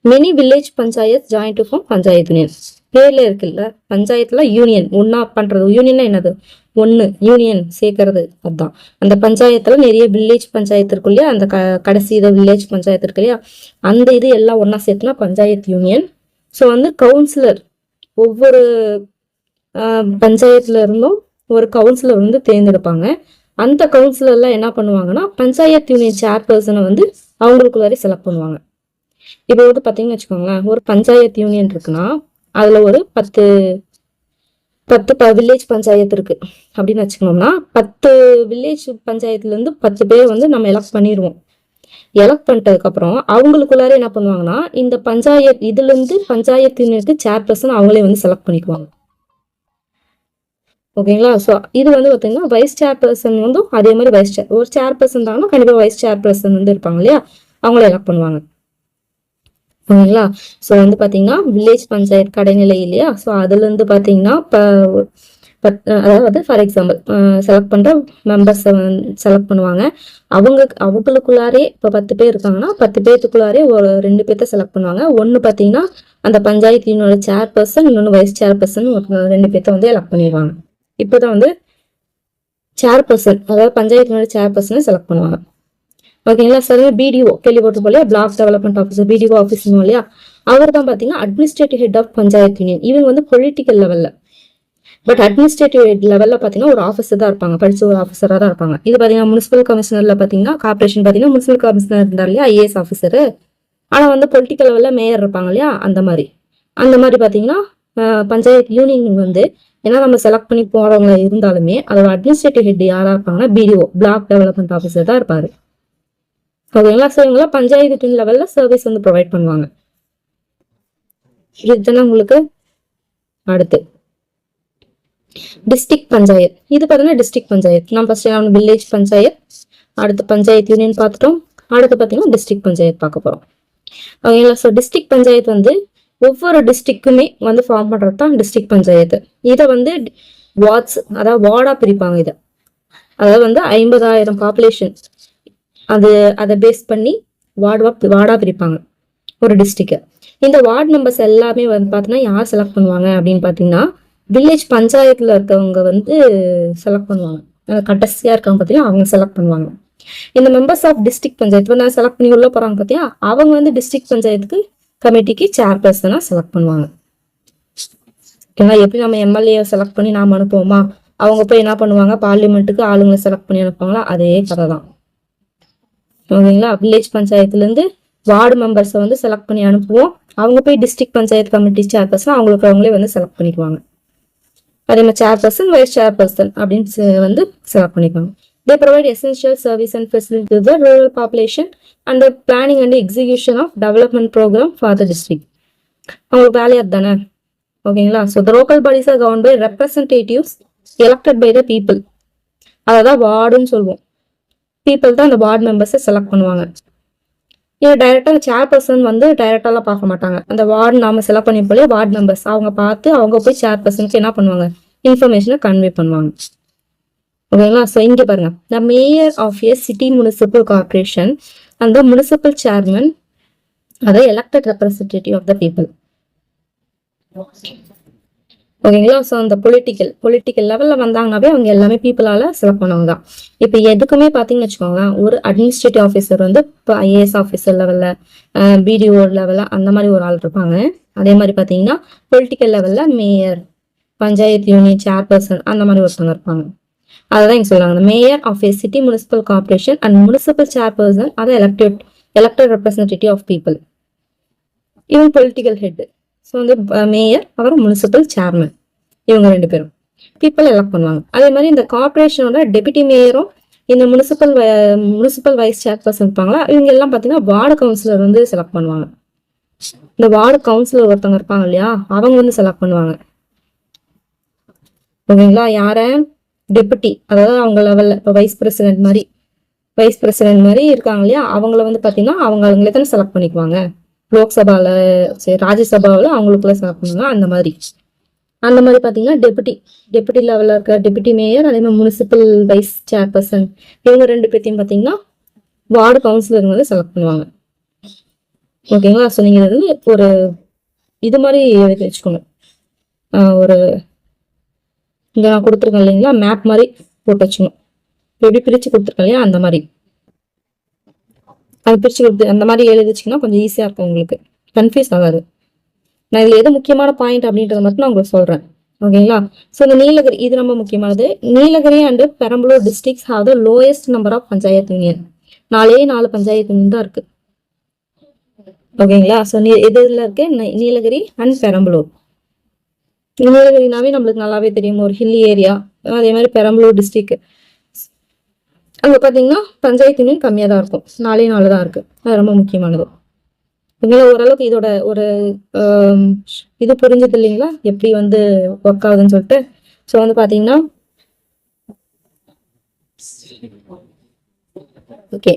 Many village panchayat join to form panchayat union. பேர்ல இருக்குல்ல, பஞ்சாயத்துல யூனியன் ஒன்னா பண்றது. யூனியன்னா என்னது? ஒன்னு, யூனியன் சேர்க்கறது. அதுதான் அந்த பஞ்சாயத்துல நிறைய வில்லேஜ் பஞ்சாயத்து இருக்கு இல்லையா? அந்த கடைசி இதை வில்லேஜ் பஞ்சாயத்து இருக்கு இல்லையா? அந்த இது எல்லாம் ஒன்னா சேர்த்துனா பஞ்சாயத்து யூனியன். ஸோ வந்து கவுன்சிலர், ஒவ்வொரு பஞ்சாயத்துல இருந்தும் ஒரு கவுன்சிலர் வந்து தேர்ந்தெடுப்பாங்க. அந்த கவுன்சிலர்ல என்ன பண்ணுவாங்கன்னா பஞ்சாயத்து யூனியன் சேர்பர்சனை வந்து அவங்களுக்குள்ளாரே செலக்ட் பண்ணுவாங்க. இப்போ வந்து பாத்தீங்கன்னு வச்சுக்கோங்களேன், ஒரு பஞ்சாயத்து யூனியன் இருக்குன்னா அதுல ஒரு 10 வில்லேஜ் பஞ்சாயத்து இருக்கு அப்படின்னு வச்சுக்கணும்னா 10 வில்லேஜ் பஞ்சாயத்துல இருந்து 10 பேர் வந்து நம்ம எலக்ட் பண்ணிடுவோம். எலக்ட் பண்ணிட்டதுக்கு அப்புறம் அவங்களுக்குள்ளார என்ன பண்ணுவாங்கன்னா இந்த பஞ்சாயத்து இதுல இருந்து பஞ்சாயத்து யூனியனுக்கு சேர்பர்சன் அவங்களே வந்து செலக்ட் பண்ணிக்குவாங்க. ஓகேங்களா? ஸோ இது வந்து பார்த்தீங்கன்னா வைஸ் சேர்பர்சன் வந்து அதே மாதிரி ஒரு சேர்பர்சன் தாங்கன்னா கண்டிப்பாக வைஸ் சேர்பர்சன் வந்து இருப்பாங்க இல்லையா? அவங்கள எலக்ட் பண்ணுவாங்க. ஓகேங்களா? ஸோ வந்து பார்த்தீங்கன்னா வில்லேஜ் பஞ்சாயத்து கடைநிலை இல்லையா? ஸோ அதுலேருந்து பார்த்தீங்கன்னா அதாவது ஃபார் எக்ஸாம்பிள் செலக்ட் பண்ணுற மெம்பர்ஸை செலக்ட் பண்ணுவாங்க. அவங்களுக்குள்ளாரே இப்போ 10 பேர் இருக்காங்கன்னா 10 பேர்த்துக்குள்ளாரே ஒரு 2 பேர்த்த செலக்ட் பண்ணுவாங்க. ஒன்று பார்த்தீங்கன்னா அந்த பஞ்சாயத்து யூனியனோட சேர்பர்சன், இன்னொன்று வைஸ் சேர்பர்சன், ஒரு 2 பேர்த்த வந்து எலக்ட் பண்ணிடுவாங்க. இப்போதான் வந்து சேர்பர்சன், அதாவது பஞ்சாயத்து சேர்பர்சனை செலக்ட் பண்ணுவாங்க. ஓகேங்களா? சார் பிடிஓ கேள்விப்பட்டு போலியா? Block development officer, BDO office இல்லையா? அவர் தான் பார்த்தீங்கன்னா administrative head of panchayat union. இவங்க வந்து பொலிட்டிக்கல் லெவல்ல, பட் அட்மினிஸ்ட்ரேட்டிவ் லெவல்ல பார்த்தீங்கன்னா ஒரு ஆஃபீஸர் தான் இருப்பாங்க, படிச்ச ஒரு ஆஃபீஸராக தான் இருப்பாங்க. இது பார்த்தீங்கன்னா முனிசிபல் கமிஷனர்ல பார்த்தீங்கன்னா கார்பரேஷன் பார்த்தீங்கன்னா முனிசிபல் கமிஷனர் இருந்தார் இல்லையா? IAS officer. ஆனால் வந்து பொலிட்டிக்கல் லெவல்ல மேயர் இருப்பாங்க இல்லையா? அந்த மாதிரி பார்த்தீங்கன்னா பஞ்சாயத்து யூனியன் வந்து ஏன்னா நம்ம செலக்ட் பண்ணி போறவங்க இருந்தாலுமே அதோட அட்மினிஸ்ட்ரேட்டிவ் ஹெட் யாரா இருப்பாங்கன்னா பிடிஓ, பிளாக் டெவலப்மெண்ட் ஆஃபீஸர் தான் இருப்பாரு. ஓகேங்களா? ஸோ இவங்க பஞ்சாயத்து லெவல்ல சர்வீஸ் வந்து ப்ரொவைட் பண்ணுவாங்க. இதுதானே உங்களுக்கு அடுத்து டிஸ்ட்ரிக்ட் பஞ்சாயத். இது பார்த்தீங்கன்னா டிஸ்ட்ரிக்ட் பஞ்சாயத். நான் ஃபர்ஸ்ட் வில்லேஜ் பஞ்சாயத், அடுத்து பஞ்சாயத்து யூனியன் பார்த்துட்டோம். அடுத்து பார்த்தீங்கன்னா டிஸ்ட்ரிக்ட் பஞ்சாயத் பார்க்க போறோம். ஓகேங்களா? ஸோ டிஸ்ட்ரிக்ட் பஞ்சாயத் வந்து ஒவ்வொரு டிஸ்ட்ரிக்ட்டுமே வந்து ஃபார்ம் பண்றது தான் டிஸ்ட்ரிக்ட் பஞ்சாயத்து. இதை வந்து வார்ட்ஸ், அதாவது வார்டா பிரிப்பாங்க. இதை அதாவது வந்து 50,000 பாப்புலேஷன் அதை பேஸ் பண்ணி வார்டா பிரிப்பாங்க ஒரு டிஸ்ட்ரிக்ட். இந்த வார்டு மெம்பர்ஸ் எல்லாமே வந்து பார்த்தீங்கன்னா யார் செலக்ட் பண்ணுவாங்க அப்படின்னு பார்த்தீங்கன்னா வில்லேஜ் பஞ்சாயத்துல இருக்கவங்க வந்து செலக்ட் பண்ணுவாங்க. கடைசியா இருக்கவங்க பார்த்தீங்கன்னா அவங்க செலக்ட் பண்ணுவாங்க. இந்த மெம்பர்ஸ் ஆஃப் டிஸ்ட்ரிக்ட் பஞ்சாயத்து வந்து செலக்ட் பண்ணி உள்ள போறாங்க பார்த்தியா, அவங்க வந்து டிஸ்ட்ரிக்ட் பஞ்சாயத்துக்கு கமிட்டிக்கு சேர்பர்சனா செலக்ட் பண்ணுவாங்க. ஓகேங்களா? எப்படி நம்ம எம்எல்ஏ செலக்ட் பண்ணி நாம அனுப்புவோமா, அவங்க போய் என்ன பண்ணுவாங்க பார்லிமெண்ட்டுக்கு ஆளுங்களை செலக்ட் பண்ணி அனுப்புவாங்களா, அதே கதை தான். ஓகேங்களா? வில்லேஜ் பஞ்சாயத்துல இருந்து வார்டு மெம்பர்ஸை வந்து செலக்ட் பண்ணி அனுப்புவோம். அவங்க போய் டிஸ்ட்ரிக்ட் பஞ்சாயத்து கமிட்டி சேர்பர்சன் அவங்களுக்கு அவங்களே வந்து செலக்ட் பண்ணிக்குவாங்க. அதே மாதிரி சேர்பர்சன், வைஸ் சேர்பர்சன் அப்படின்னு வந்து செலக்ட் பண்ணிக்குவாங்க. They provide essential service and facility to the rural population and the planning and execution of development program for the district. அவங்களுக்கு வேலையா தானே. ஓகேங்களா? So the local bodies are governed by representatives elected by the people. அதான் வார்டுன்னு சொல்லுவோம். People தான் அந்த ward மெம்பர்ஸை select பண்ணுவாங்க. இது டைரக்டா சேர்பர்சன் வந்து டைரக்டாலாம் பார்க்க மாட்டாங்க. அந்த வார்டு நாம செலக்ட் பண்ணி போலே வார்டு மெம்பர்ஸ் அவங்க பார்த்து அவங்க போய் சேர்பர்சனுக்கு என்ன பண்ணுவாங்க, இன்ஃபர்மேஷனை கன்வே பண்ணுவாங்க. ஓகேங்களா? ஸோ இங்க பாருங்க, the mayor of a city municipal corporation அந்த முனிசிபல் சேர்மன் அதை elected representative of the people. ஓகேங்களா? ஸோ அந்த பொலிட்டிக்கல் லெவலில் வந்தாங்கன்னாவே அவங்க எல்லாமே பீப்புளால செலக்ட் பண்ணவங்க தான். இப்போ எதுக்குமே பார்த்தீங்கன்னு வச்சுக்கோங்களேன், ஒரு அட்மினிஸ்ட்ரேட்டிவ் ஆஃபீஸர் வந்து இப்போ ஐஏஎஸ் ஆஃபீஸர் லெவலில், பிடிஓ லெவலில் அந்த மாதிரி ஒரு ஆள் இருப்பாங்க. அதே மாதிரி பார்த்தீங்கன்னா பொலிட்டிக்கல் லெவலில் மேயர், பஞ்சாயத்து யூனியன் சேர்பர்சன் அந்த மாதிரி ஒருத்தவங்க இருப்பாங்க. அதான் இங்க சொல்றாங்க, mayor of a city municipal corporation and municipal chairperson அதை எலெக்டட் ரெப்ரஸன்டேட்டிவ் ஆஃப் பீப்புள். இவங்க பொலிட்டிக்கல் ஹெட். ஸோ வந்து மேயர் அப்புறம் முனிசிபல் சேர்மன், இவங்க 2 பேரும் பீப்புள் எலெக்ட் பண்ணுவாங்க. அதே மாதிரி இந்த கார்பரேஷனோட டெபுட்டி மேயரும் இந்த முனிசிபல் வைஸ் சேர்பர்சன் இருப்பாங்களா, இவங்க எல்லாம் பார்த்தீங்கன்னா வார்டு கவுன்சிலர் வந்து செலக்ட் பண்ணுவாங்க. இந்த வார்டு கவுன்சிலர் ஒருத்தவங்க இருப்பாங்க இல்லையா, அவங்க வந்து செலக்ட் பண்ணுவாங்க. ஓகேங்களா? யார? டெபுட்டி, அதாவது அவங்க லெவல்ல இப்போ வைஸ் பிரசிடென்ட் மாதிரி இருக்காங்க இல்லையா, அவங்கள வந்து பாத்தீங்கன்னா அவங்களே தானே செலக்ட் பண்ணிக்குவாங்க. லோக்சபால சரி ராஜ்யசபாவில் அவங்களுக்குள்ள செலக்ட் பண்ணுவாங்க. அந்த மாதிரி பாத்தீங்கன்னா டெபுட்டி லெவல்ல இருக்க டெபுட்டி மேயர், அதே மாதிரி முனிசிபல் வைஸ் சேர்பர்சன், இவங்க ரெண்டு பேர்த்தையும் பாத்தீங்கன்னா வார்டு கவுன்சிலர் வந்து செலக்ட் பண்ணுவாங்க. ஓகேங்களா? ஸோ நீங்க வந்து ஒரு இது மாதிரி எழுதி வச்சுக்கோங்க. ஒரு இங்க நான் கொடுத்துருக்கேன் இல்லைங்களா, மேப் மாதிரி போட்டு வச்சுக்கணும். எப்படி பிரிச்சு கொடுத்துருக்கேன் இல்லையா, அந்த மாதிரி அது பிரிச்சு கொடுத்து அந்த மாதிரி எழுதி வச்சிங்கன்னா கொஞ்சம் ஈஸியா இருக்கும், உங்களுக்கு கன்ஃபியூஸ் ஆகாது. நான் இதுல எது முக்கியமான பாயிண்ட் அப்படின்றத மட்டும் நான் உங்களுக்கு சொல்றேன். ஓகேங்களா? ஸோ இந்த நீலகிரி இது ரொம்ப முக்கியமானது. Nilgiri and Perambalur districts have the lowest number of panchayat union. 4 panchayat union தான் இருக்கு. ஓகேங்களா? ஸோ இதுல இருக்கு நீலகிரி அண்ட் பெரம்பலூர். நீலகிரினாவே நம்மளுக்கு நல்லாவே தெரியும், ஒரு ஹில்லி ஏரியா. அதே மாதிரி பெரம்பலூர் டிஸ்ட்ரிக்ட் அங்க பாத்தீங்கன்னா பஞ்சாயத்து யூனியன் கம்மியா தான் இருக்கும், 4 தான் இருக்கு. அது ரொம்ப முக்கியமானது. ஓரளவுக்கு இதோட ஒரு இது புரிஞ்சது இல்லைங்களா, எப்படி வந்து ஒர்க் ஆகுதுன்னு சொல்லிட்டு. ஸோ வந்து பாத்தீங்கன்னா ஓகே,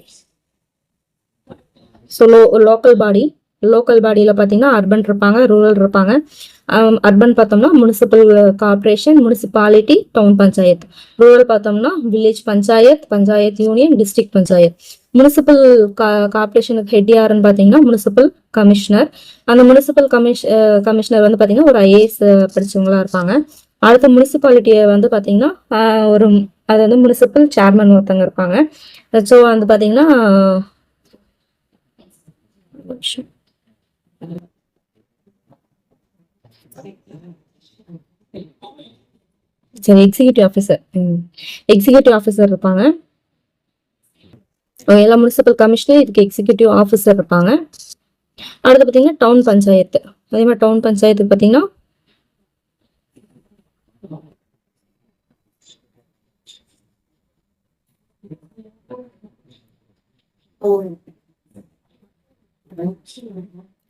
ஸோ லோக்கல் பாடியில் பார்த்தீங்கன்னா அர்பன் இருப்பாங்க, ரூரல் இருப்பாங்க. அர்பன் பார்த்தோம்னா municipal corporation, municipality, town panchayat. Rural பார்த்தோம்னா village panchayat union, district panchayat. Municipal கார்பரேஷனுக்கு ஹெட் யாருன்னு பார்த்தீங்கன்னா முனிசிபல் கமிஷனர். அந்த முனிசிபல் கமிஷனர் வந்து பார்த்தீங்கன்னா ஒரு ஐஏஎஸ் படிச்சவங்களா இருப்பாங்க. அடுத்த முனிசிபாலிட்டியை வந்து பார்த்தீங்கன்னா அது வந்து முனிசிபல் சேர்மன் ஒருத்தவங்க இருப்பாங்க. ஸோ வந்து பார்த்தீங்கன்னா சரி எக்ஸிகியூட்டிவ் ஆஃபீஸர் இருப்பாங்க. எல்லா முனிசிபல் கமிஷனர் இதுக்கு எக்ஸிகியூட்டிவ் ஆஃபீஸர் இருப்பாங்க. அடுத்து பார்த்தீங்கன்னா டவுன் பஞ்சாயத்து. அதே மாதிரி டவுன் பஞ்சாயத்துக்கு பார்த்தீங்கன்னா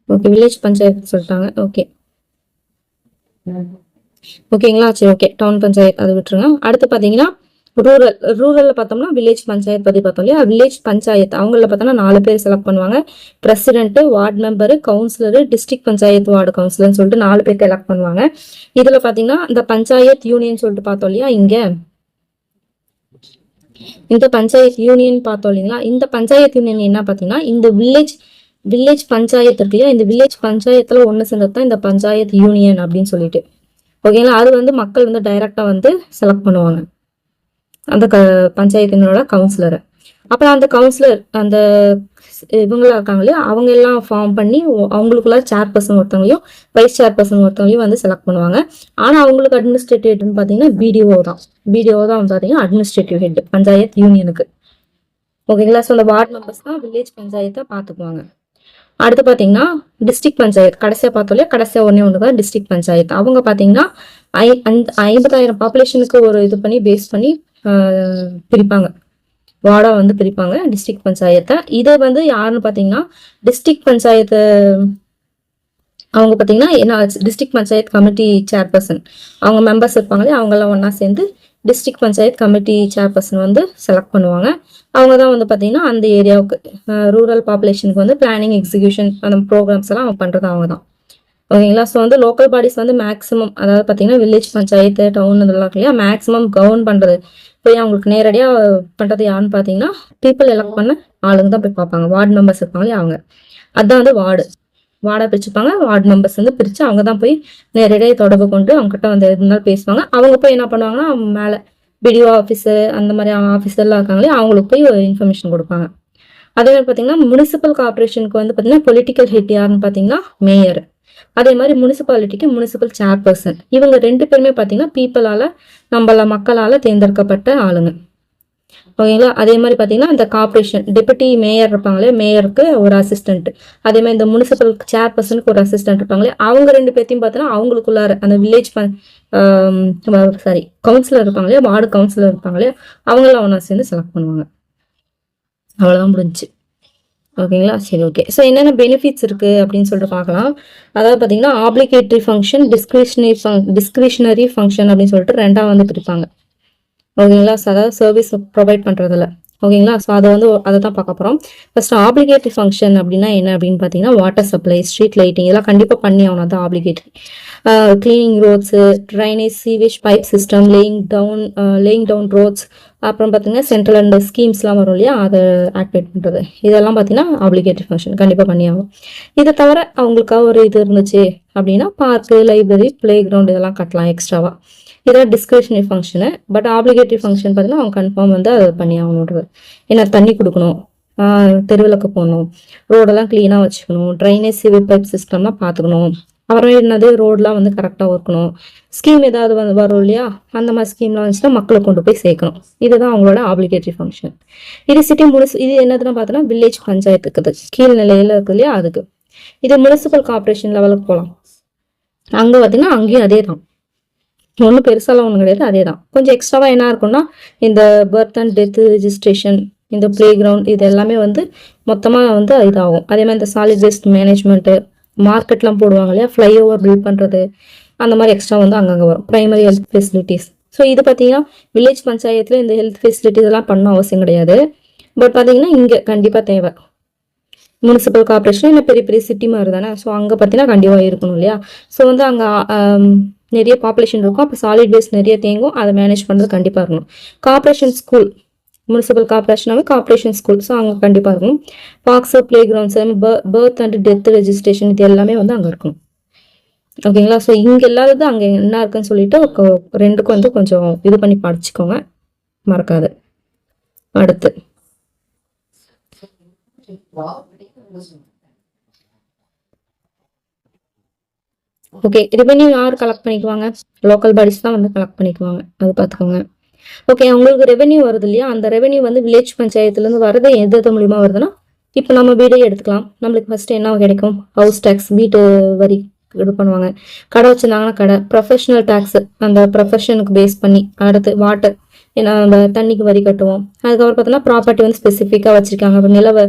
ஓகே வில்லேஜ் பஞ்சாயத்து சொல்லிட்டாங்க. ஓகேங்களா? சரி ஓகே, டவுன் பஞ்சாயத்து அதை விட்டுருங்க. அடுத்து பார்த்தீங்கன்னா ரூரல்ல பார்த்தோம்னா வில்லேஜ் பஞ்சாயத்து பத்தி பார்த்தோம் இல்லையா, வில்லேஜ் பஞ்சாயத்து அவங்கள பார்த்தோம்னா 4 பேர் செலக்ட் பண்ணுவாங்க. President, ward member, councillor, district panchayat ward கவுன்சிலர்னு சொல்லிட்டு 4 பேர் எலக்ட் பண்ணுவாங்க. இதுல பாத்தீங்கன்னா இந்த பஞ்சாயத் யூனியன் சொல்லிட்டு பார்த்தோம் இல்லையா, இந்த பஞ்சாயத்து யூனியன் பார்த்தோம் இல்லைங்களா, இந்த பஞ்சாயத்து யூனியன் என்ன பார்த்தீங்கன்னா இந்த வில்லேஜ் பஞ்சாயத்து இருக்கு இல்லையா, இந்த வில்லேஜ் பஞ்சாயத்துல ஒன்று சேர்ந்தது தான் இந்த பஞ்சாயத்து யூனியன் அப்படின்னு சொல்லிட்டு. ஓகேங்களா? அது வந்து மக்கள் வந்து டைரக்டா வந்து செலக்ட் பண்ணுவாங்க அந்த பஞ்சாயத்தினோட கவுன்சிலரை. அப்புறம் அந்த கவுன்சிலர் அந்த இவங்களா இருக்காங்க இல்லையா, அவங்க எல்லாம் ஃபார்ம் பண்ணி அவங்களுக்குள்ள சேர்பர்சன் ஒருத்தவங்களையும் வைஸ் சேர்பர்சன் ஒருத்தவங்களையும் வந்து செலக்ட் பண்ணுவாங்க. ஆனா அவங்களுக்கு அட்மினிஸ்ட்ரேட்டிவ் ஹெட்னு பாத்தீங்கன்னா பிடிஓ தான் வந்து பாத்தீங்கன்னா அட்மினிஸ்ட்ரேட்டிவ் ஹெட் பஞ்சாயத் யூனியனுக்கு. ஓகேங்களா? ஸோ அந்த வார்டு மெம்பர்ஸ் தான் வில்லேஜ் பஞ்சாயத்தை பார்த்துக்குவாங்க. அடுத்து பார்த்தீங்கன்னா டிஸ்ட்ரிக்ட் பஞ்சாயத்து கடைசியாக பார்த்தோம் இல்லையா, கடைசியாக ஒன்று தான் டிஸ்ட்ரிக்ட் பஞ்சாயத்து. அவங்க பார்த்தீங்கன்னா 50,000 பாப்புலேஷனுக்கு ஒரு இது பண்ணி பேஸ் பண்ணி பிரிப்பாங்க, வார்டா வந்து பிரிப்பாங்க டிஸ்ட்ரிக்ட் பஞ்சாயத்தை. இதை வந்து யாருன்னு பார்த்தீங்கன்னா டிஸ்ட்ரிக்ட் பஞ்சாயத்து அவங்க பார்த்தீங்கன்னா என்ன டிஸ்ட்ரிக்ட் பஞ்சாயத்து கமிட்டி சேர்பர்சன் அவங்க மெம்பர்ஸ் இருப்பாங்களே அவங்கெல்லாம் ஒன்றா சேர்ந்து டிஸ்ட்ரிக்ட் பஞ்சாயத்து கமிட்டி சேர்பர்சன் வந்து செலக்ட் பண்ணுவாங்க. அவங்க தான் வந்து பார்த்தீங்கன்னா அந்த ஏரியாவுக்கு ரூரல் பாப்புலேஷனுக்கு வந்து பிளானிங் எக்ஸிக்யூஷன் அந்த ப்ரோக்ராம்ஸ் எல்லாம் அவங்க பண்ணுறது அவங்க தான். ஓகேங்களா? ஸோ வந்து லோக்கல் பாடிஸ் வந்து மேக்ஸிமம் அதாவது பார்த்தீங்கன்னா வில்லேஜ் பஞ்சாயத்து டவுன் இதெல்லாம் இல்லையா, மேக்ஸிமம் கவர்ன் பண்ணுறது போய் அவங்களுக்கு நேரடியாக பண்ணுறது யாருன்னு பார்த்தீங்கன்னா பீப்புள் எலக்ட் பண்ண ஆளுங்க தான் போய் பார்ப்பாங்க. வார்டு மெம்பர்ஸ் இருப்பாங்களே அவங்க, அதுதான் வந்து வார்டா பிரிச்சுப்பாங்க. வார்டு மெம்பர்ஸ் வந்து பிரித்து அவங்க தான் போய் நேரடியாக தொடர்பு கொண்டு அவங்ககிட்ட வந்து இருந்தாலும் பேசுவாங்க. அவங்க போய் என்ன பண்ணுவாங்கன்னா மேலே பிடிஓ ஆஃபீஸர் அந்த மாதிரி ஆஃபீஸர்லாம் இருக்காங்களே அவங்களுக்கு போய் ஒரு இன்ஃபர்மேஷன் கொடுப்பாங்க. அதே மாதிரி பார்த்தீங்கன்னா முனிசிபல் கார்பரேஷனுக்கு வந்து பார்த்தீங்கன்னா பொலிட்டிக்கல் ஹெட் யாருன்னு பார்த்தீங்கன்னா மேயர். அதே மாதிரி முனிசிபாலிட்டிக்கு முனிசிபல் சேர்பர்சன். இவங்க 2 பேருமே பார்த்தீங்கன்னா பீப்புளால மக்களால தேர்ந்தெடுக்கப்பட்ட ஆளுங்க. ஓகேங்களா? அதே மாதிரி பார்த்தீங்கன்னா இந்த கார்பரேஷன் டெபுட்டி மேயர் இருப்பாங்களே, மேயருக்கு ஒரு அசிஸ்டன்ட், அதே மாதிரி இந்த முனிசிபல் சேர்பர்சனுக்கு ஒரு அசிஸ்டன்ட் இருப்பாங்களே, அவங்க 2 பேர்த்தையும் பார்த்தோன்னா அவங்களுக்குள்ளார அந்த வில்லேஜ் கவுன்சிலர் இருப்பாங்களே, வார்டு கவுன்சிலர் இருப்பாங்களே, அவங்களாம் ஒன்றா சேர்ந்து செலக்ட் பண்ணுவாங்க. அவ்வளோதான் முடிஞ்சு. ஓகேங்களா? சரி, ஓகே. ஸோ என்னென்ன பெனிஃபிட்ஸ் இருக்கு அப்படின்னு சொல்லிட்டு பார்க்கலாம். அதாவது பார்த்தீங்கன்னா, ஆப்ளிகேட்டரி ஃபங்க்ஷன், டிஸ்கிரிஷனரி ஃபங்க்ஷன் அப்படின்னு சொல்லிட்டு 2ஆ வந்து பிரிப்பாங்க. ஓகேங்களா? ஸோ அதாவது சர்வீஸ் ப்ரொவைட் பண்ணுறதுல. ஓகேங்களா? ஸோ அதை தான் பார்க்க போகிறோம். ஃபர்ஸ்ட் ஆப்ளிகேட்டரி ஃபங்க்ஷன் அப்படின்னா என்ன அப்படின்னு பார்த்தீங்கன்னா, வாட்டர் சப்ளை, ஸ்ட்ரீட் லைட்டிங் இதெல்லாம் கண்டிப்பாக பண்ணி ஆகணும். அது obligatory. Cleaning roads, drainage, sewage pipe system, laying down roads, அப்புறம் பார்த்தீங்கன்னா சென்ட்ரல் அண்ட் ஸ்கீம்ஸ்லாம் வரும் இல்லையா, அதை ஆக்டிவேட் பண்ணுறது. இதெல்லாம் பார்த்தீங்கன்னா ஆப்ளிகேட்டரி ஃபங்க்ஷன் கண்டிப்பாக பண்ணி ஆகும். இதை தவிர அவங்களுக்காக ஒரு இது இருந்துச்சு அப்படின்னா பார்க்கு, லைப்ரரி, பிளே கிரவுண்ட் இதெல்லாம் கட்டலாம் எக்ஸ்ட்ராவாக. இதெல்லாம் discretionary function. But obligatory function பார்த்தீங்கன்னா அவங்க கன்ஃபார்ம் வந்து அதை பண்ணி ஆகணுன்றது. ஏன்னா தண்ணி கொடுக்கணும், தெருவிளக்கு போடணும், ரோடெல்லாம் க்ளீனாக வச்சுக்கணும், ட்ரைனேஜ் சிவில் பைப் சிஸ்டம்லாம் பார்த்துக்கணும். அப்புறம் என்னது ரோடெலாம் வந்து கரெக்டாக இருக்கணும். ஸ்கீம் ஏதாவது வந்து வரும் இல்லையா, அந்த மாதிரி ஸ்கீம்லாம் வந்துச்சுன்னா மக்களை கொண்டு போய் சேர்க்கணும். இதுதான் அவங்களோட ஆப்ளிகேட்டரி ஃபங்க்ஷன். இது இது என்னதுன்னு பார்த்தோன்னா வில்லேஜ் பஞ்சாயத்துக்கு கீழ் நிலையில் இருக்குது இல்லையா அதுக்கு. இது முனிசிபல் கார்பரேஷன் லெவலுக்கு போகலாம். அங்கே பார்த்தீங்கன்னா அங்கேயும் அதே தான், ஒன்றும் பெருசாலாம் ஒன்றும் கிடையாது, அதே தான். கொஞ்சம் எக்ஸ்ட்ராவாக என்ன இருக்கும்னா இந்த பர்த் அண்ட் டெத் ரிஜிஸ்ட்ரேஷன், இந்த பிளே கிரவுண்ட் இது எல்லாமே வந்து மொத்தமாக வந்து இதாகும். அதே மாதிரி இந்த சாலிட் வேஸ்ட் மேனேஜ்மெண்ட்டு, மார்க்கெட்லாம் போடுவாங்க இல்லையா, ஃப்ளைஓவர் பில்ட் பண்ணுறது, அந்த மாதிரி எக்ஸ்ட்ரா வந்து அங்கங்கே வரும். Primary health facilities. ஸோ இது பார்த்தீங்கன்னா வில்லேஜ் பஞ்சாயத்தில் இந்த ஹெல்த் ஃபெசிலிட்டிஸ் எல்லாம் பண்ண அவசியம் கிடையாது. பட் பார்த்தீங்கன்னா இங்கே கண்டிப்பாக தேவை. முனிசிபல் கார்பரேஷன் இல்லை பெரிய பெரிய சிட்டி மாதிரி தானே, ஸோ அங்கே பார்த்தீங்கன்னா கண்டிப்பாக இருக்கணும் இல்லையா. ஸோ வந்து அங்கே நிறைய பாப்புலேஷன் இருக்கும், அப்போ சாலிட் வேஸ்ட் நிறைய தேங்கும், அதை மேனேஜ் பண்ணுறது கண்டிப்பாக இருக்கணும். கார்பரேஷன் ஸ்கூல், முனிசிபல் கார்பரேஷனாகவே கார்பரேஷன் ஸ்கூல், ஸோ அங்கே கண்டிப்பாக இருக்கணும். Parks, play grounds, birth and death registration இது எல்லாமே வந்து அங்கே இருக்கணும். ஓகேங்களா? ஸோ இங்கே இல்லாதது அங்கே என்ன இருக்குன்னு சொல்லிட்டு ரெண்டுக்கும் வந்து கொஞ்சம் இது பண்ணி படிச்சுக்கோங்க, மறக்காது. அடுத்து ஓகே, ரெவென்யூ யார் கலெக்ட் பண்ணிக்குவாங்க? லோக்கல் பாடிஸ் தான் வந்து கலெக்ட் பண்ணிக்குவாங்க, அது பார்த்துக்கோங்க. ஓகே, உங்களுக்கு ரெவென்யூ வருது இல்லையா, அந்த ரெவென்யூ வந்து வில்லேஜ் பஞ்சாயத்துலேருந்து வரது எது மூலியமாக வருதுன்னா, இப்போ நம்ம வீடே எடுத்துக்கலாம். நம்மளுக்கு ஃபர்ஸ்ட் என்ன கிடைக்கும்? ஹவுஸ் டேக்ஸ், வீட்டு வரி இது பண்ணுவாங்க. கடை வச்சிருந்தாங்கன்னா கடை, ப்ரொஃபஷனல் டேக்ஸ் அந்த ப்ரொஃபஷனுக்கு பேஸ் பண்ணி. அடுத்து வாட்டர், ஏன்னா நம்ம தண்ணிக்கு வரி கட்டுவோம். அதுக்கப்புறம் பார்த்தோன்னா ப்ராப்பர்ட்டி வந்து ஸ்பெசிஃபிக்காக வச்சிருக்காங்க, இப்போ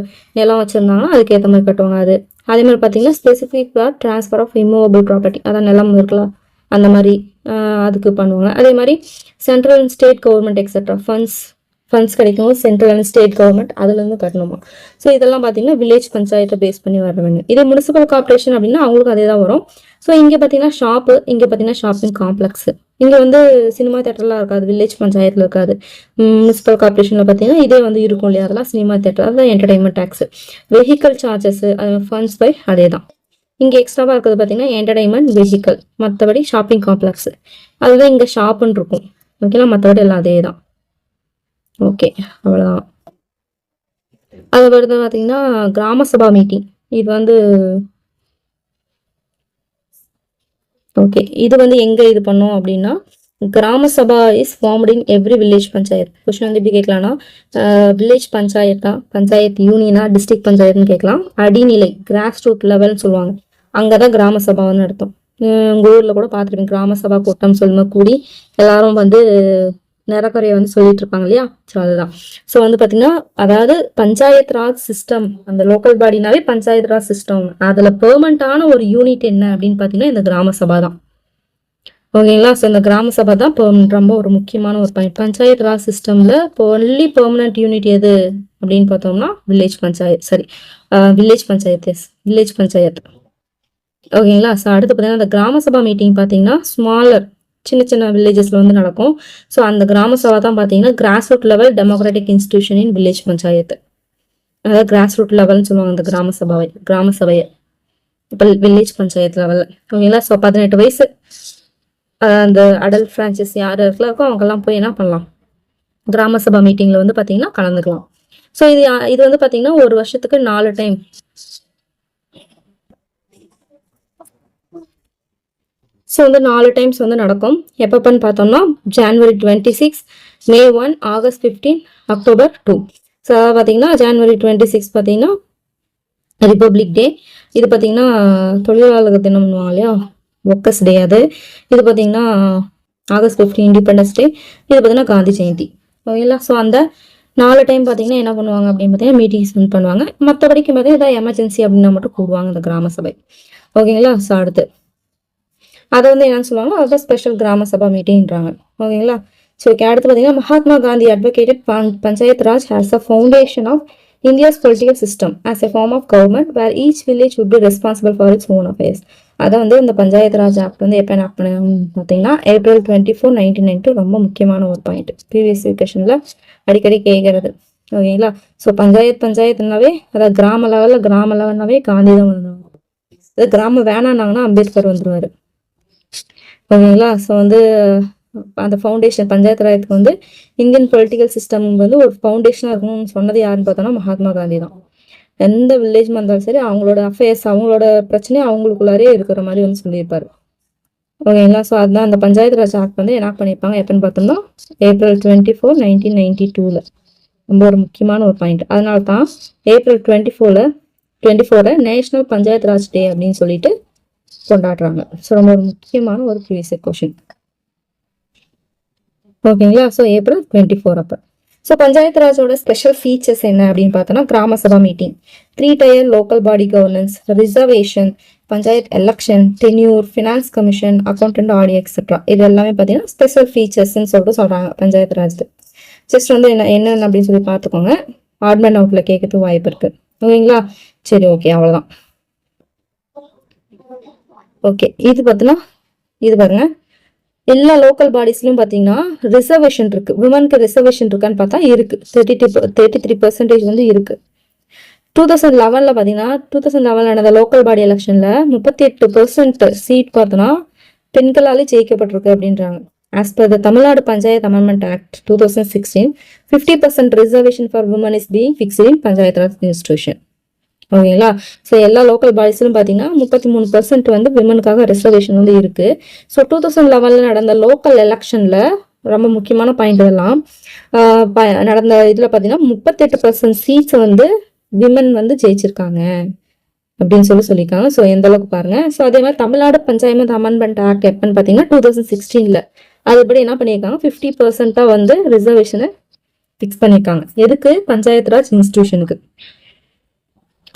நிலம் வச்சிருந்தாங்கன்னா அதுக்கேற்ற மாதிரி கட்டுவாங்க. அதே மாதிரி பார்த்தீங்கன்னா ஸ்பெசிஃபிக்காக ட்ரான்ஸ்ஃபர் ஆஃப் இம்மூவபிள் ப்ராப்பர்ட்டி, அதான் நிலம் இருக்கலாம் அந்த மாதிரி அதுக்கு பண்ணுவாங்க. அதே மாதிரி central and state government etcetera funds கிடைக்கும், சென்ட்ரல் அண்ட் ஸ்டேட் கவர்மெண்ட் அதுலேருந்து கட்டணுமா. ஸோ இதெல்லாம் பார்த்தீங்கன்னா வில்லேஜ் பஞ்சாயத்தை பேஸ் பண்ணி வர வேண்டும். இதே முனிசிபல் கார்பரேஷன் அப்படின்னா அவங்களுக்கு அதே தான் வரும். ஸோ இங்கே பார்த்தீங்கன்னா ஷாப்பு, இங்கே பார்த்தீங்கன்னா ஷாப்பிங் காம்ப்ளெக்ஸ். இங்கே வந்து சினிமா தேட்டர்லாம் இருக்காது, வில்லேஜ் பஞ்சாயத்தில் இருக்காது. முனிசிபல் கார்பரேஷனில் பார்த்தீங்கன்னா இதே வந்து இருக்கும் இல்லையா, அதெல்லாம் சினிமா தேட்டர், அதுதான் entertainment tax, vehicle charges, funds by அதே தான். இங்கே எக்ஸ்ட்ராவாக இருக்கிறது பார்த்தீங்கன்னா என்டர்டைன்மெண்ட், வெஹிக்கல், மற்றபடி ஷாப்பிங் காம்ப்ளெக்ஸ் அதுதான் இங்கே ஷாப்புன்னு இருக்கும். ஓகேங்களா? மற்றபடி எல்லாம் அதே தான். ஓகே, அவ்வளோதான். அது வருது பார்த்தீங்கன்னா கிராம சபா மீட்டிங். இது வந்து ஓகே, இது வந்து எங்கே இது பண்ணோம் அப்படின்னா, Grama Sabha is formed in every village panchayat. Question வந்து எப்படி கேட்கலாம்னா, வில்லேஜ் பஞ்சாயத்தா, பஞ்சாயத்து யூனியனா, டிஸ்ட்ரிக்ட் பஞ்சாயத்துன்னு கேட்கலாம். அடிநிலை கிராஸ் ரூட் லெவல்னு சொல்லுவாங்க, அங்கே தான் கிராம சபான்னு அர்த்தம். உங்கள் ஊரில் கூட பார்த்துருப்பீங்க, கிராம சபா கூட்டம் சொல்லுங்க கூடி எல்லாரும் வந்து நிறக்குறைய வந்து சொல்லிட்டு இருப்பாங்க இல்லையா. ஸோ அதுதான். ஸோ வந்து பார்த்தீங்கன்னா அதாவது பஞ்சாயத்து ராஜ் சிஸ்டம், அந்த லோக்கல் பாடினாவே பஞ்சாயத்து ராஜ் சிஸ்டம், அதில் பெர்மனண்டான ஒரு யூனிட் என்ன அப்படின்னு பார்த்தீங்கன்னா இந்த கிராம சபா தான். ஓகேங்களா? ஸோ இந்த கிராம சபா தான் ரொம்ப ஒரு முக்கியமான ஒரு பாயிண்ட். பஞ்சாயத்து ராஜ் சிஸ்டம்ல ஒன்லி பெர்மனன்ட் யூனிட் எது அப்படின்னு பார்த்தோம்னா வில்லேஜ் பஞ்சாயத்து, வில்லேஜ் பஞ்சாயத்து. ஓகேங்களா? ஸோ அடுத்து பார்த்தீங்கன்னா இந்த கிராம சபா மீட்டிங் பார்த்தீங்கன்னா ஸ்மாலர் சின்ன சின்ன வில்லேஜஸ்ல வந்து நடக்கும். ஸோ அந்த கிராம சபா தான் பார்த்தீங்கன்னா grass root level democratic institution in village panchayat. அதாவது கிராஸ் ரூட் லெவல்னு சொல்லுவாங்க அந்த கிராம சபையை இப்போ வில்லேஜ் பஞ்சாயத்து லெவலில். ஓகேங்களா? ஸோ 18 வயசு அந்த அடல்ட் ஃப்ரான்ச்சைஸ் யார் இருக்கோ அவங்கெல்லாம் போய் என்ன பண்ணலாம், கிராம சபா மீட்டிங்கில் வந்து பார்த்தீங்கன்னா கலந்துக்கலாம். ஸோ இது வந்து பார்த்தீங்கன்னா ஒரு வருஷத்துக்கு 4 டைம். ஸோ வந்து 4 டைம்ஸ் வந்து நடக்கும். எப்பப்பன்னு பார்த்தோம்னா January 26, May 1, August 15, October 2. So பார்த்தீங்கன்னா January 26 பார்த்தீங்கன்னா ரிப்பப்ளிக் டே. இது பார்த்தீங்கன்னா தொழிலாளர் தினம்னுவாங்க இல்லையா, ஒர்க்கர்ஸ் டே அது. இது பார்த்தீங்கன்னா August 15 இண்டிபெண்டன்ஸ் டே. இது பார்த்தீங்கன்னா காந்தி ஜெயந்தி. ஓகேங்களா? ஸோ அந்த 4 டைம் பார்த்தீங்கன்னா என்ன பண்ணுவாங்க அப்படின்னு பார்த்தீங்கன்னா மீட்டிங்ஸ் வந்து பண்ணுவாங்க. மற்றபடிக்கு பார்த்தீங்கன்னா ஏதாவது எமர்ஜென்சி அப்படின்னா மட்டும் கூடுவாங்க இந்த கிராம சபை. ஓகேங்களா? ஸோ அடுத்து அதை வந்து என்னன்னு சொல்லுவாங்க, அதுதான் ஸ்பெஷல் கிராம சபா மீட்டிங்கிறாங்க. ஓகேங்களா? ஸோ அடுத்து பார்த்தீங்கன்னா Mahatma Gandhi advocated panchayat raj has a foundation of India's political system as a form of government where each village would be responsible for its own affairs. அதை வந்து இந்த பஞ்சாயத்து ராஜ் ஆக்ட் வந்து எப்போ ஆக்ட் பண்ண பார்த்தீங்கன்னா April 24, 1992. ரொம்ப முக்கியமான ஒரு பாயிண்ட், ப்ரீவியஸ் எஜுகேஷனில் அடிக்கடி கேட்கறது. ஓகேங்களா? ஸோ பஞ்சாயத்துனாவே அதாவது கிராம லெவல்னாவே காந்தி தான் வந்துடுவாங்க. அது கிராமம் வேணான்னாங்கன்னா அம்பேத்கர் வந்துடுவார். ஓகேங்களா? ஸோ வந்து அந்த ஃபவுண்டேஷன் பஞ்சாயத்து ராஜ்க்கு வந்து இந்தியன் பொலிட்டிக்கல் சிஸ்டம் வந்து ஒரு ஃபவுண்டேஷனாக இருக்கணும்னு சொன்னது யாருன்னு பார்த்தோன்னா மகாத்மா காந்தி தான். எந்த வில்லேஜ் வந்தாலும் சரி அவங்களோட அஃபேர்ஸ் அவங்களோட பிரச்சனையும் அவங்களுக்குள்ளாரே இருக்கிற மாதிரி வந்து சொல்லியிருப்பாரு. ஓகேங்களா? ஸோ அதுதான் அந்த பஞ்சாயத்து ராஜ் ஆக்ட் வந்து என்ன பண்ணியிருப்பாங்க எப்போன்னு பார்த்தோம்னா April 24, 1992. ரொம்ப ஒரு முக்கியமான ஒரு பாயிண்ட். அதனால தான் April 24 national panchayat raj day அப்படின்னு சொல்லிட்டு கொண்டாடுறாங்க. ஸோ ரொம்ப ஒரு முக்கியமான ஒரு ப்ரீவியஸ் கொஷின். ஓகேங்களா? ஸோ April 24 அப்போ. ஸோ பஞ்சாயத்து ராஜோட ஸ்பெஷல் ஃபீச்சர்ஸ் என்ன அப்படின்னு பார்த்தோன்னா Grama Sabha meeting, 3 tier local body governance, reservation, panchayat election, tenure, finance commission, accountant audit etcetera. இது எல்லாமே பார்த்தீங்கன்னா ஸ்பெஷல் ஃபீச்சர்ஸ்ன்னு சொல்லிட்டு சொல்கிறாங்க பஞ்சாயத்து ராஜ். ஜஸ்ட் வந்து என்னென்ன அப்படின்னு சொல்லி பார்த்துக்கோங்க. ஆட்மன் அவுட்ல கேட்கறதுக்கு வாய்ப்பு இருக்கு. ஓகேங்களா? சரி, ஓகே, அவ்வளோதான். ஓகே, இது பார்த்தீங்கன்னா இது பாருங்க, எல்லா லோக்கல் பாடிஸ்லயும் பார்த்தீங்கன்னா ரிசர்வேஷன் இருக்கு. விமனுக்கு ரிசர்வேஷன் இருக்கான்னு பார்த்தா இருக்கு, 33% வந்து இருக்கு. 2011 பார்த்தீங்கன்னா 2011 நடந்த லோக்கல் பாடி எலெக்ஷன்ல 38% சீட் பார்த்தோன்னா பெண்களாலே ஜெயிக்கப்பட்டிருக்கு அப்படின்றாங்க. As per the Tamil Nadu panchayat amendment act 2016, 50% reservation for women is being fixed in panchayat Raj institution. ஓகேங்களா? ஸோ எல்லா லோக்கல் பாடிஸ்லும் பார்த்தீங்கன்னா 33% வந்து விமனுக்காக ரிசர்வேஷன் வந்து இருக்கு. ஸோ 2011 நடந்த லோக்கல் எலெக்ஷன்ல ரொம்ப முக்கியமான பாயிண்ட் இதெல்லாம் நடந்த இதில் பார்த்தீங்கன்னா 38% சீட்ஸ் வந்து விமன் வந்து ஜெயிச்சிருக்காங்க அப்படின்னு சொல்லியிருக்காங்க. ஸோ எந்த அளவுக்கு பாருங்க. ஸோ அதே மாதிரி தமிழ்நாடு பஞ்சாயத்து அமெண்ட்மெண்ட் ஆக்ட் எப்பன்னு பார்த்தீங்கன்னா 2016. அதுபடி என்ன பண்ணியிருக்காங்க, 50% வந்து ரிசர்வேஷனை ஃபிக்ஸ் பண்ணியிருக்காங்க. எதுக்கு? பஞ்சாயத்து ராஜ் இன்ஸ்டிடியூஷனுக்கு.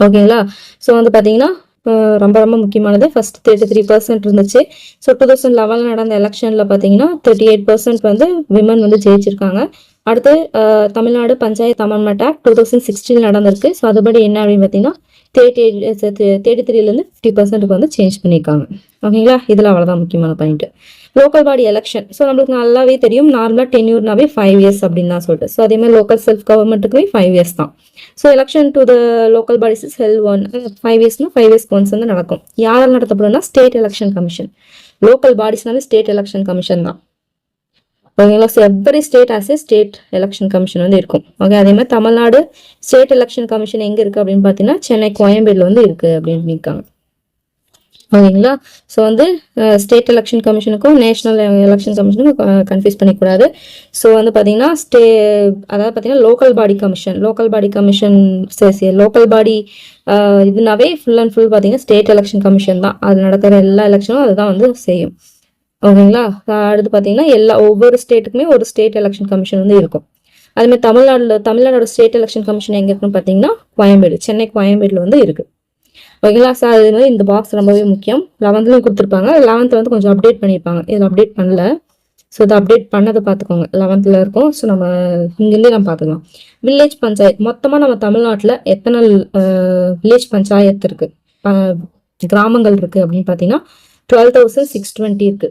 ஓகேங்களா? ஸோ வந்து பார்த்தீங்கன்னா ரொம்ப ரொம்ப முக்கியமானது. ஃபர்ஸ்ட் 33% இருந்துச்சு. ஸோ 2011 நடந்த எலெக்ஷனில் பார்த்தீங்கன்னா 38% வந்து விமன் வந்து ஜெயிச்சிருக்காங்க. அடுத்து தமிழ்நாடு பஞ்சாயத்து அமெண்ட்மெண்ட் ஆக்ட் 2016 நடந்திருக்கு. ஸோ அதுபடி என்ன அப்படின்னு பார்த்தீங்கன்னா 33% 50% வந்து சேஞ்ச் பண்ணியிருக்காங்க. ஓகேங்களா? இதில் அவ்வளோதான் முக்கியமான point. Local body election, so நம்மளுக்கு நல்லாவே தெரியும், நார்மலாக டென்யூர்னாவே 5 years அப்படின்னு தான் சொல்லிட்டு. ஸோ அதே மாதிரி லோக்கல் செல்ஃப் கவர்மெண்ட்டுக்குமே 5 years தான். So election to the local bodies is held 5 yearsனா 5 years ஒன்ஸ் வந்து நடக்கும். யாரால் நடத்தப்படும்னா ஸ்டேட் எலெக்ஷன் கமிஷன். லோக்கல் பாடிஸ்னாவே ஸ்டேட் எலெக்ஷன் கமிஷன் தான். ஓகேங்களா? So every state has a state election commission வந்து இருக்கும். ஓகே, அதே மாதிரி தமிழ்நாடு ஸ்டேட் எலெக்ஷன் கமிஷன் எங்கே இருக்குது அப்படின்னு பார்த்தீங்கன்னா சென்னை கோயம்பேடுல வந்து இருக்குது அப்படின்னு இருக்காங்க. ஓகேங்களா? ஸோ வந்து ஸ்டேட் எலெக்ஷன் கமிஷனுக்கும் நேஷனல் எலெக்ஷன் கமிஷனுக்கும் கன்ஃபியூஸ் பண்ணிக்கூடாது. ஸோ வந்து பார்த்தீங்கன்னா அதாவது பார்த்தீங்கன்னா local body commission local body இதுனாவே ஃபுல் அண்ட் ஃபுல் பார்த்தீங்கன்னா ஸ்டேட் எலெக்ஷன் கமிஷன் தான். அது நடக்கிற எல்லா எலெக்ஷனும் அதுதான் வந்து செய்யும். ஓகேங்களா? அடுத்து பார்த்தீங்கன்னா ஒவ்வொரு ஸ்டேட்டுக்குமே ஒரு ஸ்டேட் எலெக்ஷன் கமிஷன் வந்து இருக்கும். அதுமாதிரி தமிழ்நாடோட ஸ்டேட் எலெக்ஷன் கமிஷன் எங்கே இருக்குன்னு பார்த்தீங்கன்னா கோயம்பேடு, சென்னை கோயம்பேடுல வந்து இருக்கு. ஓகேங்களா? ஸோ அது மாதிரி இந்த பாக்ஸ் ரொம்பவே முக்கியம். 11லையும் கொடுத்துருப்பாங்க. 11th வந்து கொஞ்சம் அப்டேட் பண்ணியிருப்பாங்க. இதில் அப்டேட் பண்ணல. ஸோ இதை அப்டேட் பண்ணதை பார்த்துக்கோங்க. 11th இருக்கும். ஸோ நம்ம இங்கேருந்தே நம்ம பார்த்துக்கலாம். வில்லேஜ் பஞ்சாயத்து மொத்தமாக நம்ம தமிழ்நாட்டில் எத்தனை வில்லேஜ் பஞ்சாயத்து இருக்கு, கிராமங்கள் இருக்கு அப்படின்னு பார்த்தீங்கன்னா 12,620 இருக்கு.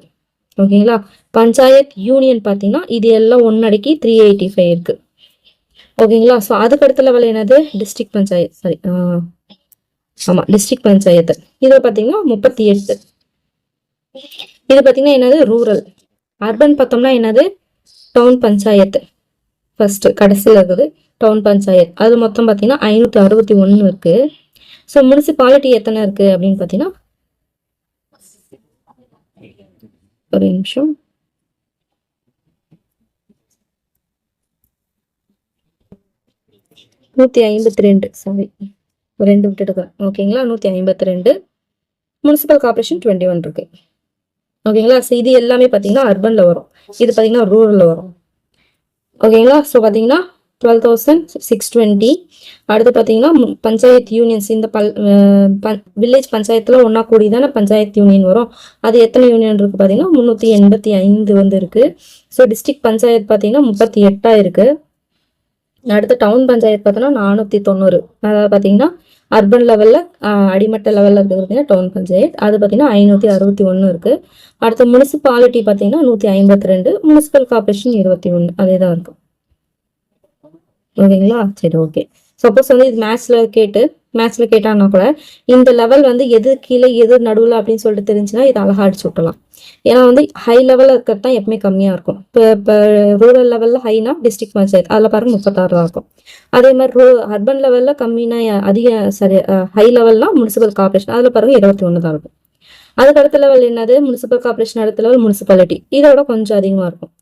ஓகேங்களா? பஞ்சாயத் யூனியன் பார்த்தீங்கன்னா இது எல்லாம் ஒன்னடக்கி 385 இருக்கு. ஓகேங்களா? ஸோ அதுக்கு அடுத்த லெவல் என்னது, டிஸ்ட்ரிக்ட் பஞ்சாயத்து. ஆமா, டிஸ்ட்ரிக்ட் பஞ்சாயத்து. இது பார்த்தீங்கன்னா 38. இது பார்த்தீங்கன்னா என்னது, ரூரல். அர்பன் பார்த்தோம்னா என்னது, டவுன் பஞ்சாயத்து. ஃபர்ஸ்ட் கடைசியில் இருக்குது டவுன் பஞ்சாயத்து. அது மொத்தம் பார்த்தீங்கன்னா 561 இருக்கு. ஸோ முனிசிபாலிட்டி எத்தனை இருக்கு அப்படின்னு பார்த்தீங்கன்னா, ஒரு நிமிஷம், சாரி 2 விட்டுட்டு. ஓகேங்களா? 152. முனிசிபல் கார்பரேஷன் 21 இருக்கு. ஓகேங்களா? ஸோ இது எல்லாமே பார்த்தீங்கன்னா அர்பன்ல வரும். இது பார்த்தீங்கன்னா ரூரல்ல வரும். ஓகேங்களா? ஸோ பார்த்தீங்கன்னா 12,620. அடுத்து பார்த்தீங்கன்னா பஞ்சாயத்து யூனியன்ஸ், இந்த வில்லேஜ் பஞ்சாயத்தில் ஒன்றா கூடி தானே பஞ்சாயத்து யூனியன் வரும். அது எத்தனை யூனியன் இருக்குது பார்த்தீங்கன்னா 385 வந்து இருக்குது. ஸோ டிஸ்ட்ரிக்ட் பஞ்சாயத்து பார்த்தீங்கன்னா 38 இருக்குது. அடுத்து டவுன் பஞ்சாயத்து பார்த்தோன்னா 490. அதாவது பார்த்தீங்கன்னா அர்பன் லெவலில் அடிமட்ட லெவலில் இருக்கிறது பார்த்தீங்கன்னா டவுன் பஞ்சாயத்து, அது பார்த்தீங்கன்னா 561 இருக்குது. அடுத்து முனிசிபாலிட்டி பார்த்தீங்கன்னா 152, முனிசிபல் கார்பரேஷன் 21, அதே தான் இருக்கும். ஓகேங்களா? சரி, ஓகே. சப்போஸ் வந்து இது மேத்ஸில் கேட்டான்னா கூட இந்த லெவல் வந்து எது கீழே எது நடுவில் அப்படின்னு சொல்லிட்டு தெரிஞ்சுன்னா இது அழகா அடிச்சு விட்டலாம். ஏன்னா வந்து ஹை லெவலில் இருக்கிறது தான் எப்பவுமே கம்மியாக இருக்கும். இப்போ ரூரல் லெவலில் ஹைனா டிஸ்ட்ரிக்ட் பஞ்சாயத்து, அதில் பாருங்க 36 தான் இருக்கும். அதே மாதிரி அர்பன் லெவலில் கம்மினா ஹை லெவல்னா முனிசிபல் கார்பரேஷன், அதில் பாருங்க 21 தான் இருக்கும். அதுக்கு அடுத்த லெவல் என்னது? முனிசிபல் கார்பரேஷன் அடுத்த லெவல் முனிசிபாலிட்டி, இதோட கொஞ்சம் அதிகமாக இருக்கும்.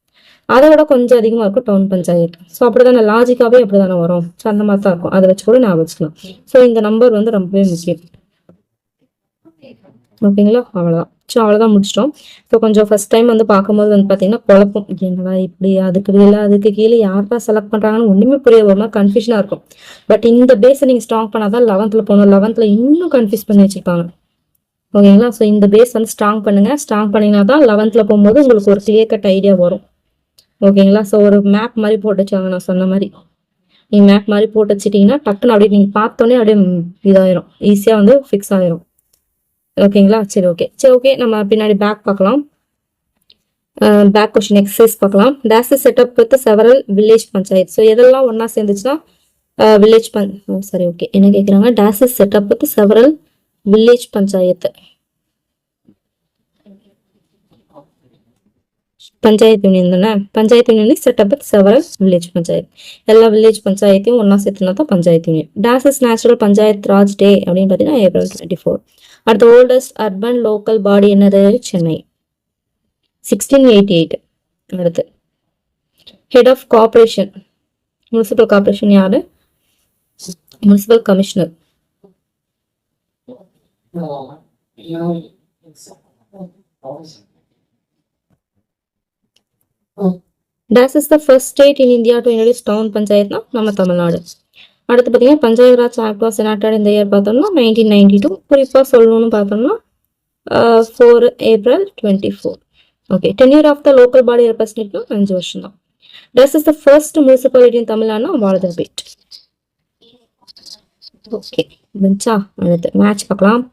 அதை விட கொஞ்சம் அதிகமாக இருக்கும் டவுன் பஞ்சாயத்து. ஸோ அப்படிதானே லாஜிக்காவே அப்படிதானே வரும். ஸோ அந்த மாதிரி தான் இருக்கும். அதை வச்சு கூட ஞாபகம் வச்சுக்கலாம். ஸோ இந்த நம்பர் வந்து ரொம்பவே முக்கியம். ஓகேங்களா? அவ்வளோதான். ஸோ அவ்வளோதான், முடிச்சிட்டோம். ஸோ கொஞ்சம் ஃபர்ஸ்ட் டைம் வந்து பார்க்கும்போது வந்து பார்த்தீங்கன்னா குழப்பம், என்னடா இப்படி அதுக்கு கீழே யார்தான் செலக்ட் பண்ணுறாங்கன்னு ஒன்றுமே புரிய வருமா, கன்ஃபியூஷனாக இருக்கும். பட் இந்த பேஸை நீங்கள் ஸ்ட்ராங் பண்ணாதான் 11th போகணும். 11th இன்னும் கன்ஃபியூஸ் பண்ணி வச்சுருப்பாங்க. ஓகேங்களா? ஸோ இந்த பேஸ் வந்து ஸ்ட்ராங் பண்ணுங்க. ஸ்ட்ராங் பண்ணிங்கன்னா தான் 11th போகும்போது உங்களுக்கு ஒரு கிளியர் கட் ஐடியா வரும். ஓகேங்களா? ஸோ ஒரு மேப் மாதிரி போட்டு வச்சாங்க. நான் சொன்ன மாதிரி நீங்கள் மேப் மாதிரி போட்டு வச்சுட்டிங்கன்னா டக்குன்னு அப்படியே நீங்கள் பார்த்தோன்னே அப்படியே இதாயிரும், ஈஸியாக வந்து ஃபிக்ஸ் ஆயிரும். ஓகேங்களா? சரி, ஓகே. நம்ம பின்னாடி பேக் பார்க்கலாம். பேக் கொஸ்டின் எக்ஸசைஸ் பார்க்கலாம். This is set up with several village panchayat. So எதெல்லாம் ஒன்றா சேர்ந்துச்சுன்னா வில்லேஜ் சரி, ஓகே. என்ன கேட்குறாங்க? This is set up with several village panchayat, panchayat union தானே. Panchayat union set up with several village panchayat. எல்லா வில்லேஜ் பஞ்சாயத்தையும் ஒன்னா சேர்த்துனா தான் panchayat union. This is national panchayat raj day அப்படின்னு பார்த்தீங்கன்னா April 24. அடுத்த ஓல்டஸ்ட் அர்பன் லோக்கல் பாடி என்னது? சென்னை, 1688. அடுத்து head of corporation, municipal corporation யாரு? Municipal commissioner. This is the first state in India to introduce town பஞ்சாயத்னா நம்ம தமிழ்நாடு. அடுத்து பார்த்தீங்கன்னா panchayat raj act was enacted இந்த இயர் பார்த்தோம்னா 1992. குறிப்பாக சொல்லணும்னு பார்த்தோம்னா 4 April 24. Okay. Tenure of the local body ரெப்ரஸன்டேட்டிவ்னா 5 வருஷம் தான். This is the first municipality in தமிழ்நாடுனா வாலதர்பேட். ஓகே, வந்துச்சா? அடுத்து மேட்ச் பார்க்கலாம்.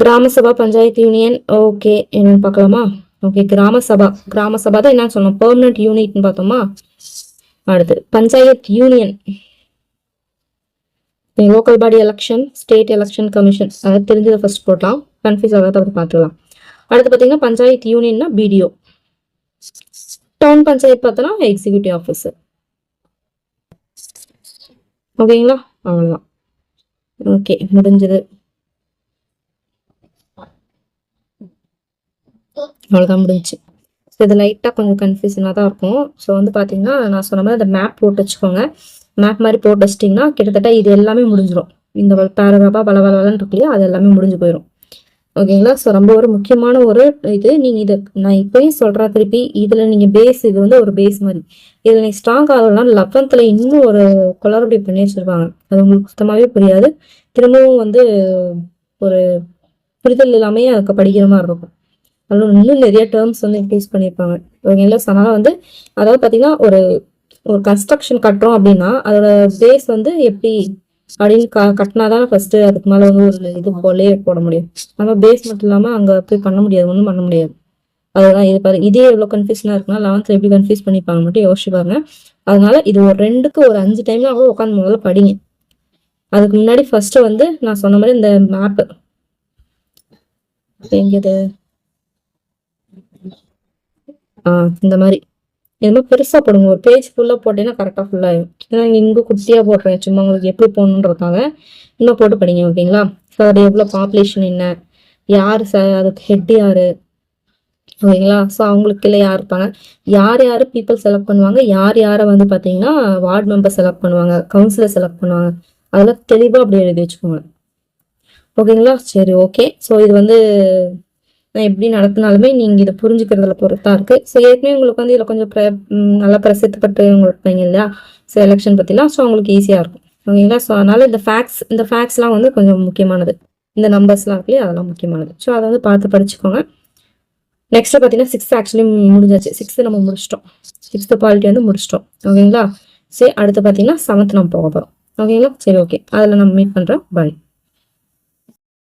கிராம சபா பஞ்சாயத்து யூனியன். ஓகே, என்னன்னு பார்க்கலாமா? ஓகே, கிராம சபா தான் என்னன்னு சொன்னோம், பெர்மனன்ட் யூனிட்னு பார்த்தோமா. அடுத்து panchayat union, local body election, state election commission, அதை தெரிஞ்சதை ஃபர்ஸ்ட் போடலாம், கன்ஃபியூஸ் ஆகாத அப்படி பார்த்துக்கலாம். அடுத்து பார்த்தீங்கன்னா பஞ்சாயத் யூனியன்னா பிடிஓ, டவுன் பஞ்சாயத்து பார்த்தோன்னா எக்ஸிக்யூட்டிவ் ஆஃபீஸர். ஓகேங்களா? அவ்வளோதான். ஓகே, முடிஞ்சது. அவ்வளோதான், முடிஞ்சு. ஸோ இது லைட்டாக கொஞ்சம் கன்ஃபியூஷனாக தான் இருக்கும். ஸோ வந்து பார்த்தீங்கன்னா நான் சொன்ன மாதிரி அந்த மேப் போட்டு வச்சுக்கோங்க. மேப் மாதிரி போட்டு வச்சிட்டிங்கன்னா கிட்டத்தட்ட இது எல்லாமே முடிஞ்சிடும். இந்த பேராகிராஃபாக பலன்னு இருக்கு இல்லையா, அது எல்லாமே முடிஞ்சு போயிடும். ஓகேங்களா? ஸோ ரொம்ப ஒரு முக்கியமான ஒரு இது. நீங்கள் இதை நான் இப்போயும் சொல்கிறேன் திருப்பி, இதில் நீங்கள் பேஸ், இது வந்து ஒரு பேஸ் மாதிரி. இதில் நீங்கள் ஸ்ட்ராங் ஆகலாம். 11th இன்னும் ஒரு குளறுபடி பண்ணி வச்சுருப்பாங்க, அது உங்களுக்கு சுத்தமாகவே புரியாது. திரும்பவும் வந்து ஒரு புரிதல் எல்லாமே அதுக்கு படிக்கிற மாதிரி இருக்கும். அதில் இன்னும் நிறைய டேர்ம்ஸ் வந்து இன்க்ரீஸ் பண்ணியிருப்பாங்க. ஓகேங்களா? அதனால் வந்து அதாவது பார்த்தீங்கன்னா ஒரு கன்ஸ்ட்ரக்ஷன் கட்டுறோம் அப்படின்னா அதோட பேஸ் வந்து எப்படி அப்படின்னு கட்டினாதான் ஃபர்ஸ்ட் அதுக்கு மேலே வந்து ஒரு இது லேயர் போட முடியும். நம்ம பேஸ் மட்டும் இல்லாமல் அங்கே போய் பண்ண முடியாது, ஒன்றும் பண்ண முடியாது. அதுதான் இது பாருங்க, இதே எவ்வளோ கன்ஃபியூஷனாக இருக்குன்னா 11th எப்படி கன்ஃபியூஸ் பண்ணிப்பாங்க மட்டும் யோசிச்சு பாருங்க. அதனால இது ஒரு 2க்கு ஒரு 5 டைம்ல கூட உட்காந்து முதல்ல படிங்க. அதுக்கு முன்னாடி ஃபர்ஸ்ட் வந்து நான் சொன்ன மாதிரி இந்த மேப்பு எங்கது இந்த மாதிரி எதுவுமே பெருசா போடுங்க. ஒரு பேஜ் ஃபுல்லா போட்டீங்கன்னா கரெக்டா ஃபுல்லா ஆயிடும். ஏன்னா இங்க குட்டியா போடுறேன் சும்மா உங்களுக்கு எப்படி போடணுன்றதுக்காக இன்னும் போட்டு படிங்க. ஓகேங்களா? ஸோ அது எவ்வளோ பாப்புலேஷன், என்ன, யாரு அதுக்கு ஹெட் யாரு, ஓகேங்களா? ஸோ அவங்களுக்கு இல்லை யார் இருப்பாங்க, யார் யார் பீப்புள் செலக்ட் பண்ணுவாங்க, யார் யாரை வந்து பார்த்தீங்கன்னா வார்டு மெம்பர் செலக்ட் பண்ணுவாங்க, கவுன்சிலர் செலக்ட் பண்ணுவாங்க, அதெல்லாம் தெளிவாக அப்படி எழுதி வச்சுக்கோங்க. ஓகேங்களா? சரி, ஓகே. ஸோ இது வந்து நான் எப்படி நடத்தினாலுமே நீங்கள் இதை புரிஞ்சுக்கிறதுல பொறுத்தா இருக்கு. ஸோ ஏற்கனவே உங்களுக்கு வந்து இதில் கொஞ்சம் நல்லா பிரசித்தப்பட்டு இருப்பீங்க இல்லையா, ஸோ எலெக்ஷன் பற்றிலாம். ஸோ உங்களுக்கு ஈஸியாக இருக்கும். ஓகேங்களா. ஸோ அதனால இந்த ஃபேக்ட்ஸ்லாம் வந்து கொஞ்சம் முக்கியமானது. இந்த நம்பர்ஸ்லாம் இருக்கு இல்லையா, அதெல்லாம் முக்கியமானது. ஸோ அதை வந்து பார்த்து படிச்சுக்கோங்க. நெக்ஸ்ட் பார்த்தீங்கன்னா 6th ஆக்சுவலி முடிஞ்சாச்சு. 6th நம்ம முடிச்சிட்டோம். 6th பாலிட்டி வந்து முடிச்சிட்டோம். ஓகேங்களா. சரி, அடுத்து பார்த்தீங்கன்னா 7th நம்ம போக போகிறோம். ஓகேங்களா. சரி, ஓகே, அதில் நம்ம மீட் பண்ணுறோம். பாய்.